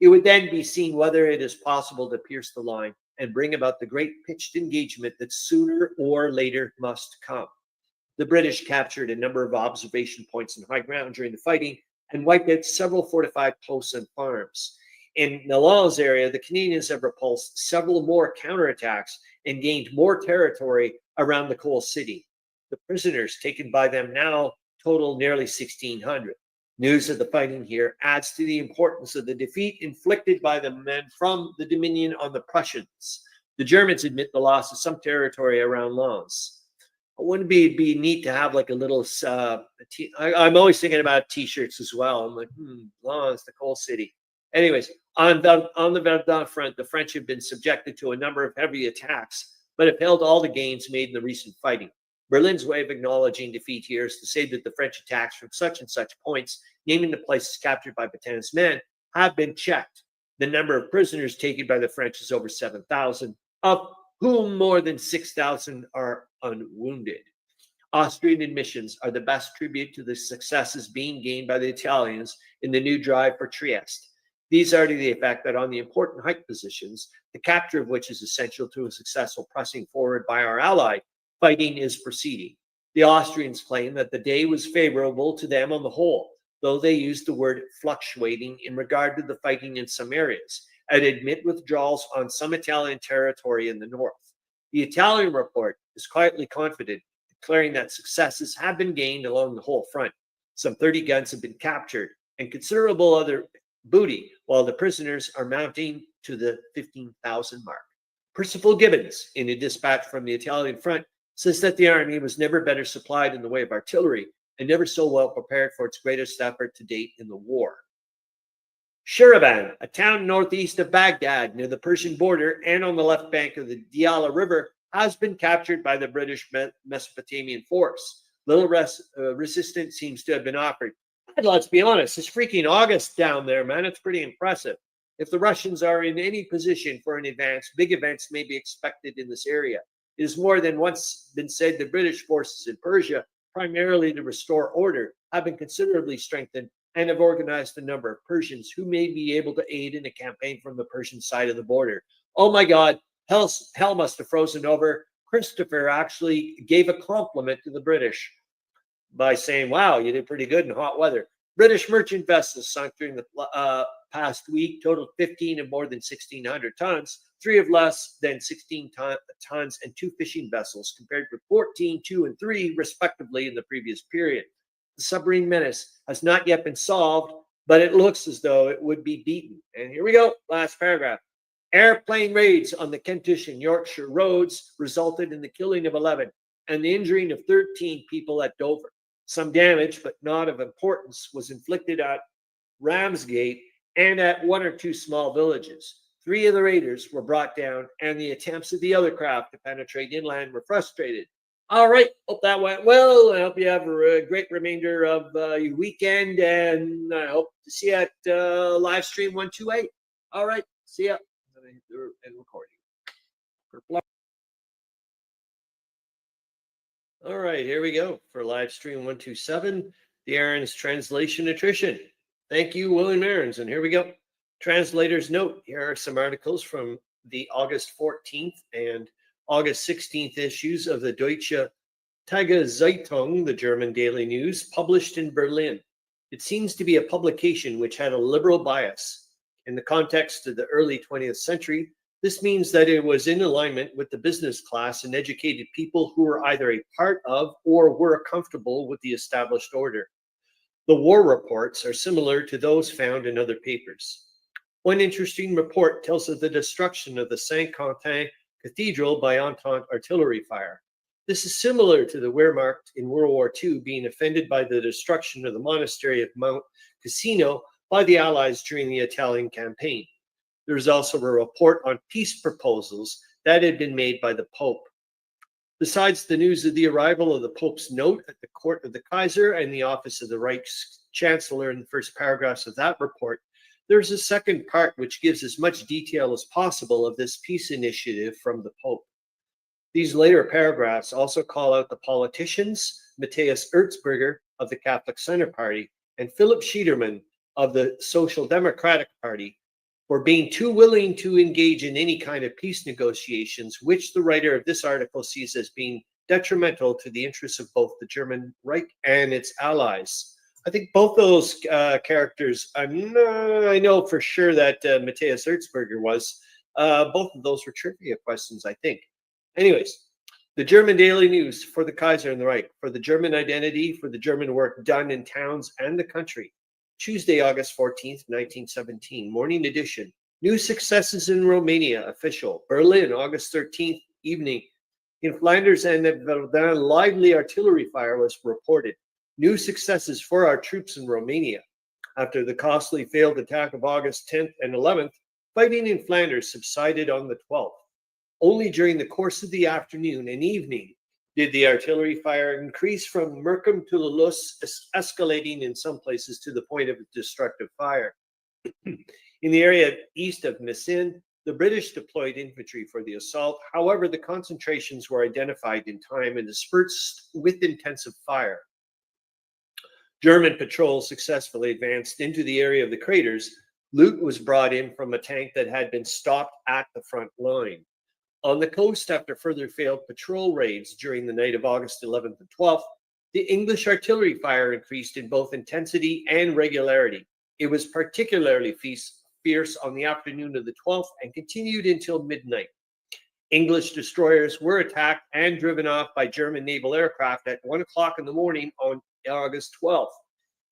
A: It would then be seen whether it is possible to pierce the line and bring about the great pitched engagement that sooner or later must come. The British captured a number of observation points and high ground during the fighting and wiped out several fortified posts and farms. In Nalon's area, the Canadians have repulsed several more counterattacks and gained more territory around the coal city. The prisoners taken by them now total nearly 1,600. News of the fighting here adds to the importance of the defeat inflicted by the men from the Dominion on the Prussians. The Germans admit the loss of some territory around Lens. Wouldn't it be neat to have like a little, I'm always thinking about t-shirts as well. I'm like, Lens, the coal city. Anyways, on the Verdun front, the French have been subjected to a number of heavy attacks, but have held all the gains made in the recent fighting. Berlin's way of acknowledging defeat here is to say that the French attacks from such and such points, naming the places captured by Pétain's men, have been checked. The number of prisoners taken by the French is over 7,000, of whom more than 6,000 are unwounded. Austrian admissions are the best tribute to the successes being gained by the Italians in the new drive for Trieste. These are to the effect that on the important height positions, the capture of which is essential to a successful pressing forward by our ally, fighting is proceeding. The Austrians claim that the day was favorable to them on the whole, though they used the word fluctuating in regard to the fighting in some areas, and admit withdrawals on some Italian territory in the north. The Italian report is quietly confident, declaring that successes have been gained along the whole front. Some 30 guns have been captured, and considerable other booty, while the prisoners are mounting to the 15,000 mark. Percival Gibbons, in a dispatch from the Italian front, says that the army was never better supplied in the way of artillery and never so well prepared for its greatest effort to date in the war. Shiravan, a town northeast of Baghdad near the Persian border and on the left bank of the Diyala River, has been captured by the British Mesopotamian force. Little resistance seems to have been offered. And let's be honest, it's freaking August down there, man. It's pretty impressive. If the Russians are in any position for an advance, big events may be expected in this area. It has more than once been said the British forces in Persia, primarily to restore order, have been considerably strengthened and have organized a number of Persians who may be able to aid in a campaign from the Persian side of the border. Oh my God, hell must have frozen over. Christopher actually gave a compliment to the British by saying, wow, you did pretty good in hot weather. British merchant vessels sunk during the past week totaled 15 of more than 1,600 tons, 3 of less than 16 tons, and 2 fishing vessels, compared with 14, 2, and 3, respectively, in the previous period. The submarine menace has not yet been solved, but it looks as though it would be beaten. And here we go, last paragraph. Airplane raids on the Kentish and Yorkshire roads resulted in the killing of 11 and the injuring of 13 people at Dover. Some damage, but not of importance, was inflicted at Ramsgate and at 1 or 2 small villages. 3 of the raiders were brought down, and the attempts of the other craft to penetrate inland were frustrated. All right, hope that went well. I hope you have a great remainder of your weekend, and I hope to see you at LiveStream 128. All right, see ya. And recording. All right, here we go for LiveStream 127, the Arends translation attrition. Thank you, William Arends. And here we go. Translator's note. Here are some articles from the August 14th and August 16th issues of the Deutsche Tageszeitung, the German daily news, published in Berlin. It seems to be a publication which had a liberal bias. In the context of the early 20th century, this means that it was in alignment with the business class and educated people who were either a part of or were comfortable with the established order. The war reports are similar to those found in other papers. One interesting report tells of the destruction of the Saint-Quentin Cathedral by Entente artillery fire. This is similar to the Wehrmacht in World War II being offended by the destruction of the monastery of Mount Cassino by the Allies during the Italian campaign. There is also a report on peace proposals that had been made by the Pope. Besides the news of the arrival of the Pope's note at the court of the Kaiser and the office of the Reichs Chancellor in the first paragraphs of that report, there's a second part which gives as much detail as possible of this peace initiative from the Pope. These later paragraphs also call out the politicians, Matthias Erzberger of the Catholic Center Party and Philip Schiederman of the Social Democratic Party, for being too willing to engage in any kind of peace negotiations, which the writer of this article sees as being detrimental to the interests of both the German Reich and its allies. I think both those characters, I know for sure that Matthias Erzberger was, both of those were trivia questions, I think. Anyways, the German daily news for the Kaiser and the Reich, for the German identity, for the German work done in towns and the country. Tuesday, August 14th, 1917, morning edition. New successes in Romania, official. Berlin, August 13th, evening. In Flanders and at Verdun, lively artillery fire was reported. New successes for our troops in Romania. After the costly failed attack of August 10th and 11th, fighting in Flanders subsided on the 12th. Only during the course of the afternoon and evening did the artillery fire increase from Merkem to Lulus, escalating in some places to the point of destructive fire. In the area east of Messines, the British deployed infantry for the assault. However, the concentrations were identified in time and dispersed with intensive fire. German patrols successfully advanced into the area of the craters. Loot was brought in from a tank that had been stopped at the front line. On the coast, after further failed patrol raids during the night of August 11th and 12th, the English artillery fire increased in both intensity and regularity. It was particularly fierce on the afternoon of the 12th and continued until midnight. English destroyers were attacked and driven off by German naval aircraft at 1 o'clock in the morning on August 12th.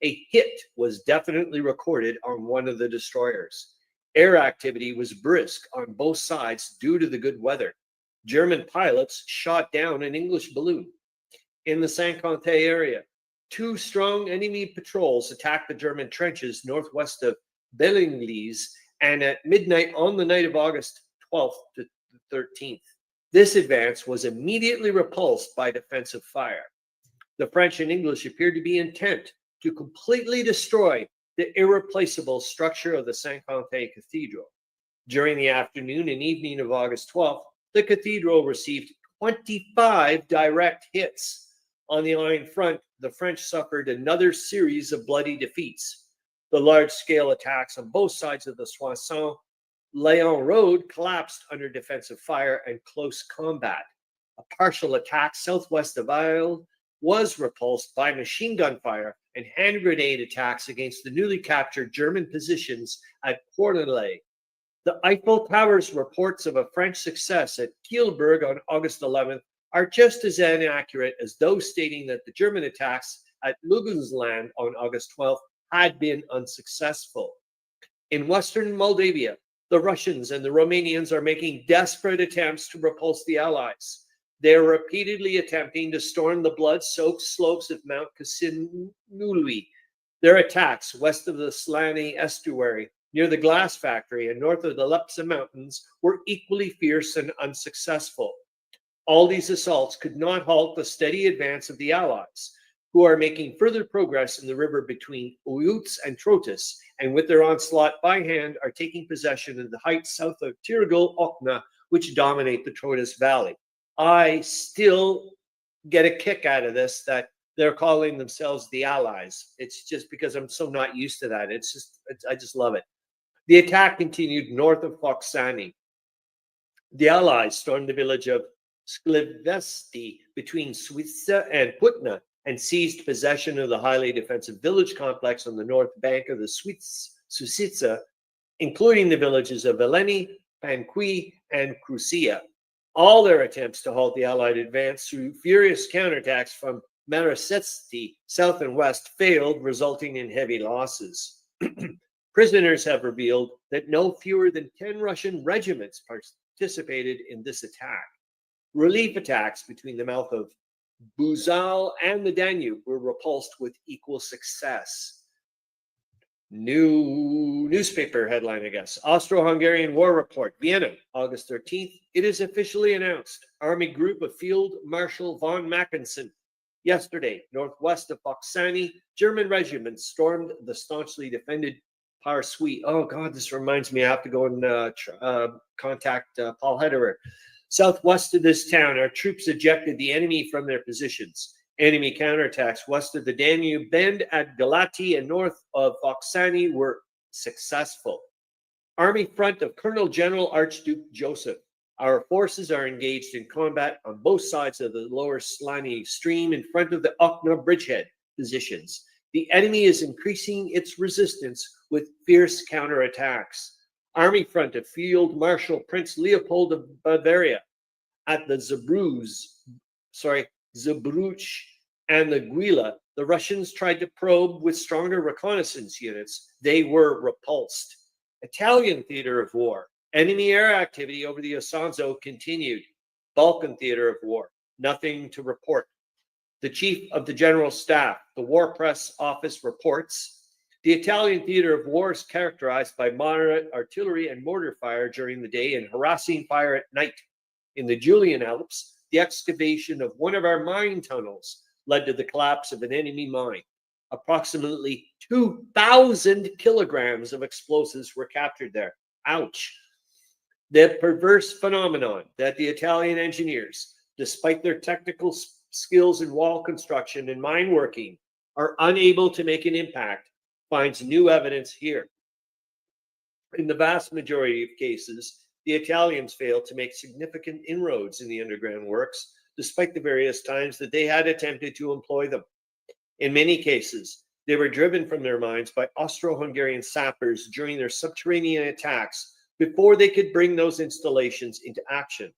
A: A hit was definitely recorded on one of the destroyers. Air activity was brisk on both sides due to the good weather. German pilots shot down an English balloon. In the Saint-Quentin area, 2 strong enemy patrols attacked the German trenches northwest of Bellinglis and at midnight on the night of August 12th to the 13th. This advance was immediately repulsed by defensive fire. The French and English appeared to be intent to completely destroy the irreplaceable structure of the Saint-Quentin Cathedral. During the afternoon and evening of August 12th, the cathedral received 25 direct hits. On the line front, the French suffered another series of bloody defeats. The large-scale attacks on both sides of the Soissons-Léon Road collapsed under defensive fire and close combat. A partial attack southwest of Isle was repulsed by machine gun fire and hand grenade attacks against the newly captured German positions at Cornelay. The Eiffel Tower's reports of a French success at Kielburg on August 11th are just as inaccurate as those stating that the German attacks at Lugensland on August 12th had been unsuccessful. In Western Moldavia, the Russians and the Romanians are making desperate attempts to repulse the Allies. They are repeatedly attempting to storm the blood-soaked slopes of Mount Casinului. Their attacks west of the Slani estuary, near the glass factory, and north of the Lepsa Mountains were equally fierce and unsuccessful. All these assaults could not halt the steady advance of the Allies, who are making further progress in the river between Oyuts and Trotus, and with their onslaught by hand are taking possession of the heights south of Tirgul Okna, which dominate the Trotus Valley. I still get a kick out of this, that they're calling themselves the Allies. It's just because I'm so not used to that. I just love it. The attack continued north of Foxani. The Allies stormed the village of Sklivesti between Switza and Putna and seized possession of the highly defensive village complex on the north bank of the Susitsa, including the villages of Veleni, Panqui, and Crucia. All their attempts to halt the Allied advance through furious counterattacks from Marasesti, south and west, failed, resulting in heavy losses. Prisoners have revealed that no fewer than 10 Russian regiments participated in this attack. Relief attacks between the mouth of Buzal and the Danube were repulsed with equal success. New newspaper headline, I guess. Austro-Hungarian War Report, Vienna, August 13th. It is officially announced. Army group of Field Marshal von Mackensen. Yesterday, northwest of Foxani, German regiments stormed the staunchly defended Parsui. Oh, God, this reminds me. I have to go and contact Paul Hederer. Southwest of this town, our troops ejected the enemy from their positions. Enemy counterattacks west of the Danube Bend at Galati and north of Foxani were successful. Army front of Colonel General Archduke Joseph. Our forces are engaged in combat on both sides of the lower Slani stream in front of the Okna bridgehead positions. The enemy is increasing its resistance with fierce counterattacks. Army front of Field Marshal Prince Leopold of Bavaria at the Zabruch and the Guila. The Russians tried to probe with stronger reconnaissance units. They were repulsed. Italian theater of war. Enemy air activity over the Osanzo continued. Balkan theater of war. Nothing to report. The Chief of the General Staff, the War Press Office reports, the Italian theater of war is characterized by moderate artillery and mortar fire during the day and harassing fire at night. In the Julian Alps, the excavation of one of our mine tunnels led to the collapse of an enemy mine. Approximately 2,000 kilograms of explosives were captured there. Ouch. The perverse phenomenon that the Italian engineers, despite their technical skills in wall construction and mine working, are unable to make an impact finds new evidence here. In the vast majority of cases, the Italians failed to make significant inroads in the underground works, despite the various times that they had attempted to employ them. In many cases, they were driven from their mines by Austro-Hungarian sappers during their subterranean attacks before they could bring those installations into action.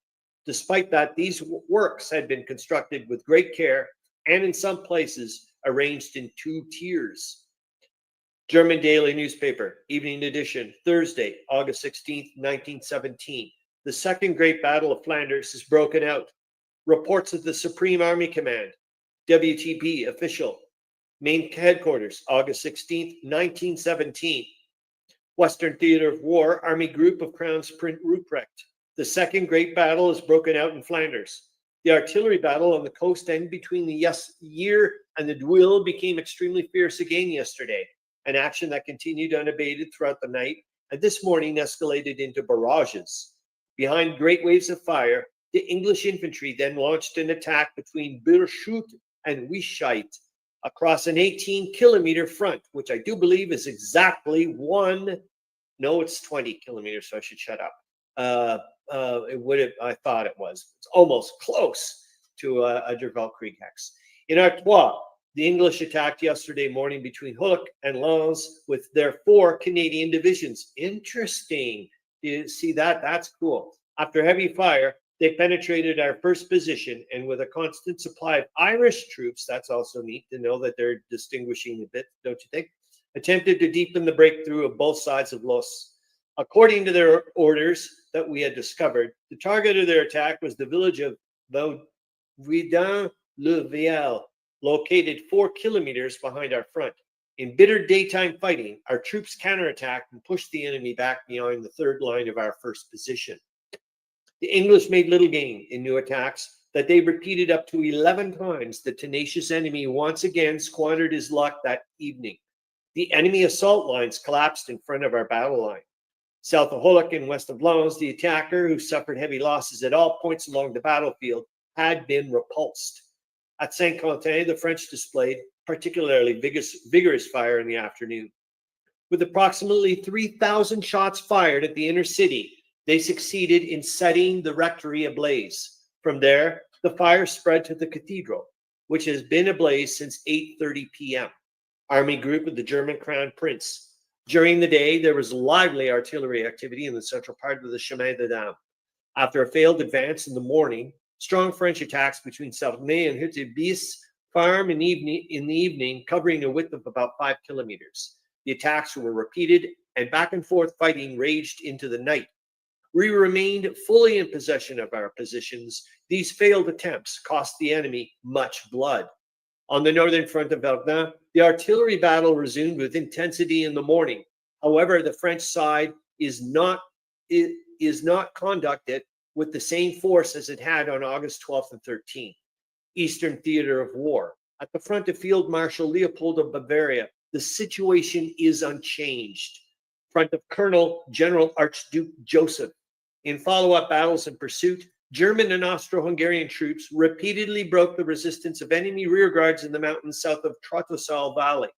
A: Despite that, these works had been constructed with great care and in some places arranged in 2 tiers. German daily newspaper, evening edition, Thursday, August 16th, 1917. The Second Great Battle of Flanders is broken out. Reports of the Supreme Army Command, WTP official, main headquarters, August 16th, 1917. Western Theater of War, Army Group of Kronprinz Ruprecht. The Second Great Battle is broken out in Flanders. The artillery battle on the coast end between the Year and the Dwill became extremely fierce again yesterday, an action that continued unabated throughout the night and this morning escalated into barrages. Behind great waves of fire, the English infantry then launched an attack between Birschut and Wischeit across an 18-kilometer front, which I do believe is exactly it's 20 kilometers, so I should shut up. I thought it was. It's almost close to a Derval Creek hex. In Artois, the English attacked yesterday morning between Hulk and Lens with their 4 Canadian divisions. Interesting. You see that? That's cool. After heavy fire, they penetrated our first position, and with a constant supply of Irish troops, that's also neat to know that they're distinguishing a bit, don't you think? Attempted to deepen the breakthrough of both sides of Los. According to their orders that we had discovered, the target of their attack was the village of Vaudin-le-Viel, located 4 kilometers behind our front. In bitter daytime fighting, our troops counterattacked and pushed the enemy back beyond the third line of our first position. The English made little gain in new attacks that they repeated up to 11 times. The tenacious enemy once again squandered his luck that evening. The enemy assault lines collapsed in front of our battle line. South of Hulk and west of Lens, the attacker, who suffered heavy losses at all points along the battlefield, had been repulsed. At Saint-Quentin, the French displayed particularly vigorous fire in the afternoon. With approximately 3,000 shots fired at the inner city, they succeeded in setting the rectory ablaze. From there, the fire spread to the cathedral, which has been ablaze since 8:30 p.m. Army group of the German Crown Prince. During the day, there was lively artillery activity in the central part of the Chemin des Dames. After a failed advance in the morning, strong French attacks between Sarnay and Tid-Bits farm in the evening, covering a width of about 5 kilometers. The attacks were repeated, and back and forth fighting raged into the night. We remained fully in possession of our positions. These failed attempts cost the enemy much blood. On the northern front of Verdun, the artillery battle resumed with intensity in the morning. However, the French side is not conducted with the same force as it had on August 12th and 13th. Eastern Theater of War. At the front of Field Marshal Leopold of Bavaria, the situation is unchanged. Front of Colonel General Archduke Joseph. In follow-up battles and pursuit, German and Austro-Hungarian troops repeatedly broke the resistance of enemy rearguards in the mountains south of Trotosal Valley.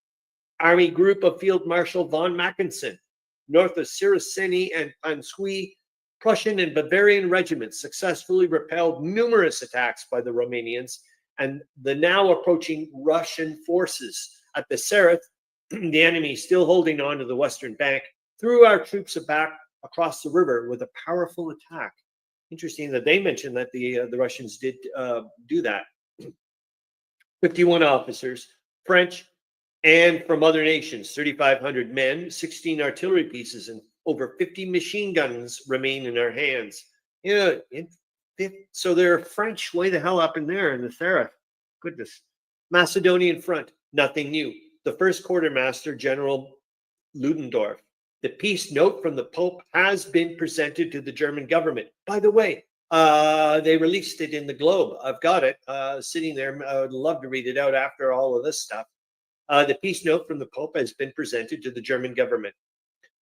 A: Army Group of Field Marshal von Mackensen, north of Siraceni and Pansui, Prussian and Bavarian regiments successfully repelled numerous attacks by the Romanians and the now approaching Russian forces. At the Sereth, the enemy, still holding on to the western bank, threw our troops back across the river with a powerful attack. Interesting that they mentioned that the Russians did do that. 51 officers, French and from other nations, 3,500 men, 16 artillery pieces, and over 50 machine guns remain in our hands. So they're French way the hell up in there in the Sereth. Goodness. Macedonian front, nothing new. The first quartermaster, General Ludendorff. The peace note from the Pope has been presented to the German government. By the way, they released it in the Globe. I've got it sitting there. I would love to read it out after all of this stuff. The peace note from the Pope has been presented to the German government.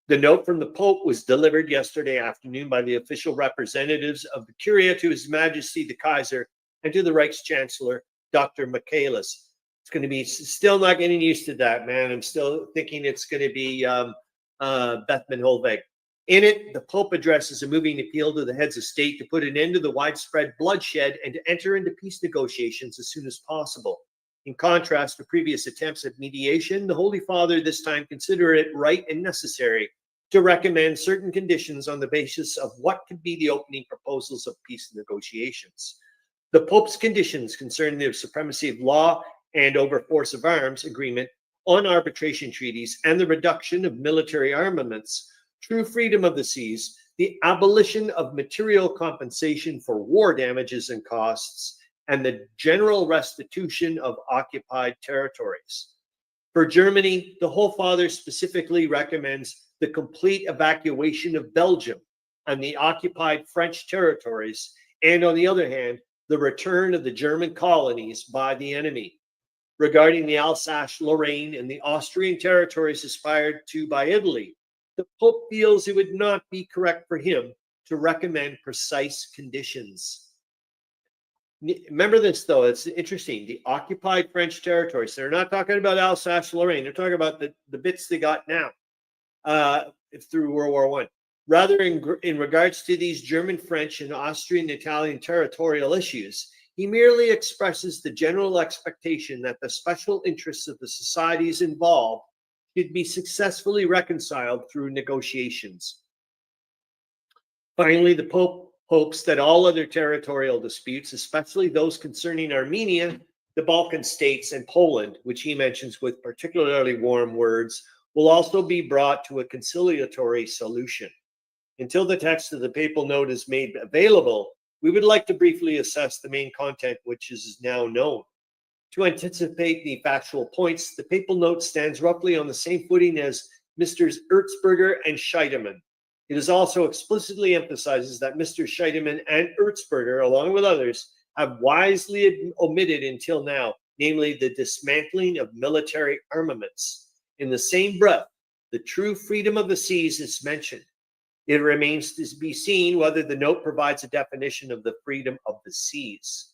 A: The note from the Pope was delivered yesterday afternoon by the official representatives of the Curia to His Majesty the Kaiser and to the Reichs-Chancellor, Dr. Michaelis. It's going to be still not getting used to that, man. I'm still thinking it's going to be Bethmann Holweg. In it, the Pope addresses a moving appeal to the heads of state to put an end to the widespread bloodshed and to enter into peace negotiations as soon as possible. In contrast to previous attempts at mediation, the Holy Father this time considered it right and necessary to recommend certain conditions on the basis of what could be the opening proposals of peace negotiations. The Pope's conditions concerning the supremacy of law and over force of arms agreement on arbitration treaties and the reduction of military armaments, true freedom of the seas, the abolition of material compensation for war damages and costs, and the general restitution of occupied territories. For Germany, the Holy Father specifically recommends the complete evacuation of Belgium and the occupied French territories, and on the other hand, the return of the German colonies by the enemy. Regarding the Alsace-Lorraine and the Austrian territories aspired to by Italy, the Pope feels it would not be correct for him to recommend precise conditions. Remember this, though, it's interesting. The occupied French territories, they're not talking about Alsace-Lorraine, they're talking about the bits they got now through World War I. Rather, in regards to these German, French, and Austrian, Italian territorial issues, he merely expresses the general expectation that the special interests of the societies involved should be successfully reconciled through negotiations. Finally, the Pope hopes that all other territorial disputes, especially those concerning Armenia, the Balkan states, and Poland, which he mentions with particularly warm words, will also be brought to a conciliatory solution. Until the text of the papal note is made available, we would like to briefly assess the main content, which is now known. To anticipate the factual points, the papal note stands roughly on the same footing as Mr. Erzberger and Scheidemann. It is also explicitly emphasizes that Mr. Scheidemann and Erzberger, along with others, have wisely omitted until now, namely the dismantling of military armaments. In the same breath, the true freedom of the seas is mentioned. It remains to be seen whether the note provides a definition of the freedom of the seas.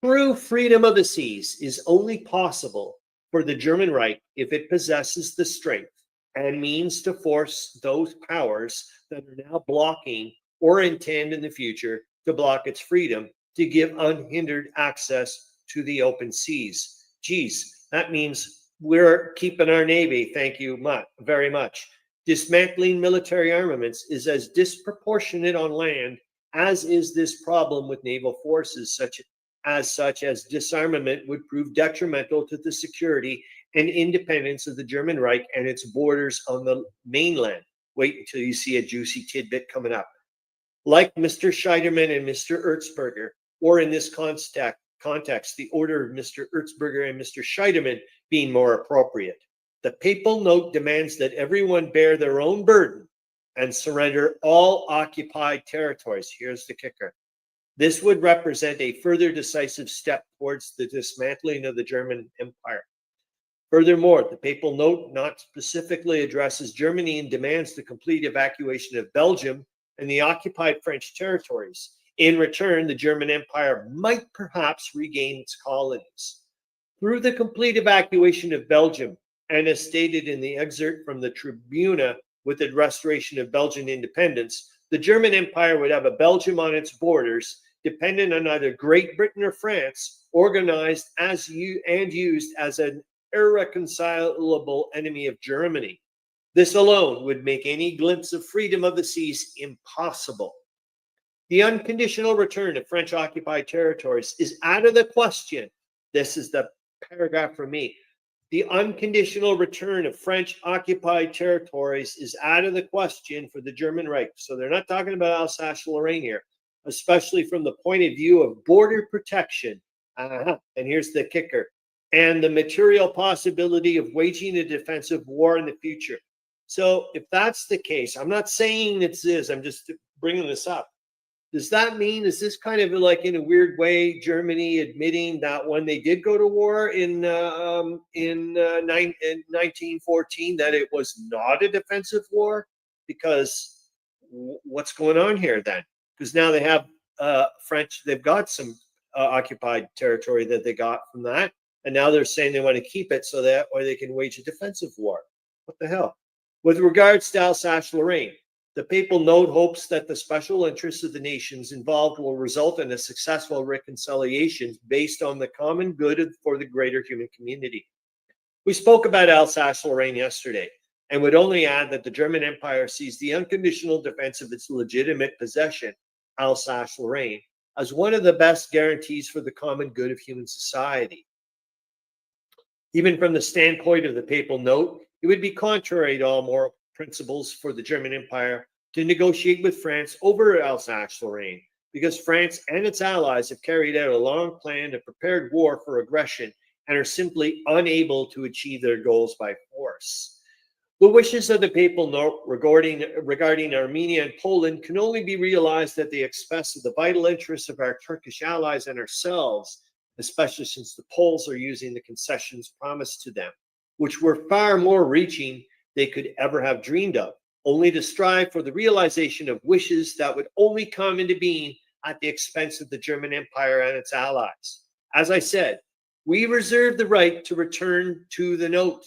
A: True freedom of the seas is only possible for the German Reich if it possesses the strength and means to force those powers that are now blocking or intend in the future to block its freedom to give unhindered access to the open seas. Geez, that means we're keeping our navy. Thank you very much. Dismantling military armaments is as disproportionate on land as is this problem with naval forces, such as disarmament would prove detrimental to the security and independence of the German Reich and its borders on the mainland. Wait until you see a juicy tidbit coming up. Like Mr. Scheidemann and Mr. Erzberger, or in this context, the order of Mr. Erzberger and Mr. Scheidemann being more appropriate. The papal note demands that everyone bear their own burden and surrender all occupied territories. Here's the kicker. This would represent a further decisive step towards the dismantling of the German Empire. Furthermore, the papal note not specifically addresses Germany and demands the complete evacuation of Belgium and the occupied French territories. In return, the German Empire might perhaps regain its colonies. Through the complete evacuation of Belgium, and as stated in the excerpt from the Tribuna with the restoration of Belgian independence, the German Empire would have a Belgium on its borders, dependent on either Great Britain or France, organized and used as an irreconcilable enemy of Germany. This alone would make any glimpse of freedom of the seas impossible. The unconditional return of French-occupied territories is out of the question. This is the paragraph for me. The unconditional return of French-occupied territories is out of the question for the German Reich. So they're not talking about Alsace-Lorraine here, especially from the point of view of border protection. And here's the kicker. And the material possibility of waging a defensive war in the future. So if that's the case, I'm not saying it's this, I'm just bringing this up. Does that mean, is this kind of like in a weird way, Germany admitting that when they did go to war in 1914, that it was not a defensive war? Because what's going on here then? Because now they have French, they've got some occupied territory that they got from that. And now they're saying they want to keep it so that way they can wage a defensive war. What the hell? With regards to Alsace-Lorraine, the papal note hopes that the special interests of the nations involved will result in a successful reconciliation based on the common good for the greater human community. We spoke about Alsace-Lorraine yesterday and would only add that the German Empire sees the unconditional defense of its legitimate possession, Alsace-Lorraine, as one of the best guarantees for the common good of human society. Even from the standpoint of the papal note, it would be contrary to all moral principles for the German Empire to negotiate with France over Alsace-Lorraine, because France and its allies have carried out a long planned and prepared war for aggression and are simply unable to achieve their goals by force. The wishes of the papal note regarding Armenia and Poland can only be realized at the expense of the vital interests of our Turkish allies and ourselves, especially since the Poles are using the concessions promised to them, which were far more reaching they could ever have dreamed of, only to strive for the realization of wishes that would only come into being at the expense of the German Empire and its allies. As I said, we reserve the right to return to the note.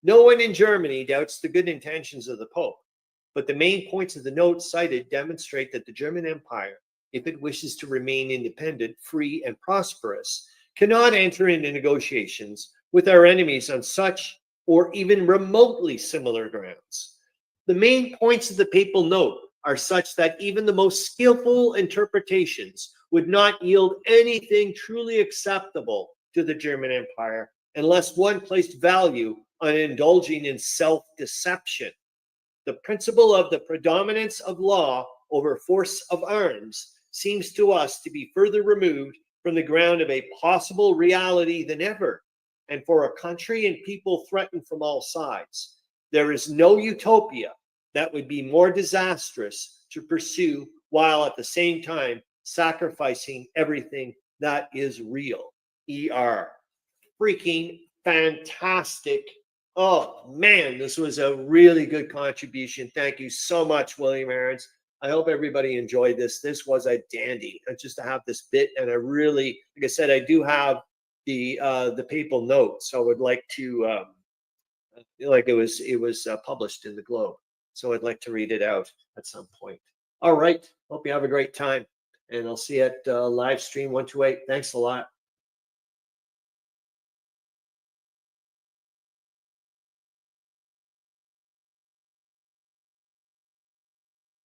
A: No one in Germany doubts the good intentions of the Pope, but the main points of the note cited demonstrate that the German Empire, if it wishes to remain independent, free, and prosperous, cannot enter into negotiations with our enemies on such or even remotely similar grounds. The main points of the papal note are such that even the most skillful interpretations would not yield anything truly acceptable to the German Empire unless one placed value on indulging in self-deception. The principle of the predominance of law over force of arms seems to us to be further removed from the ground of a possible reality than ever. And for a country and people threatened from all sides, there is no utopia that would be more disastrous to pursue while at the same time sacrificing everything that is real. ER. Freaking fantastic. Oh man, this was a really good contribution. Thank you so much, William Arends. I hope everybody enjoyed this. This was a dandy. Just to have this bit, and I really, like I said, I do have the papal note, so I would like to it was published in the Globe, so I'd like to read it out at some point. All right, hope you have a great time. And I'll see you at live stream 128. Thanks a lot.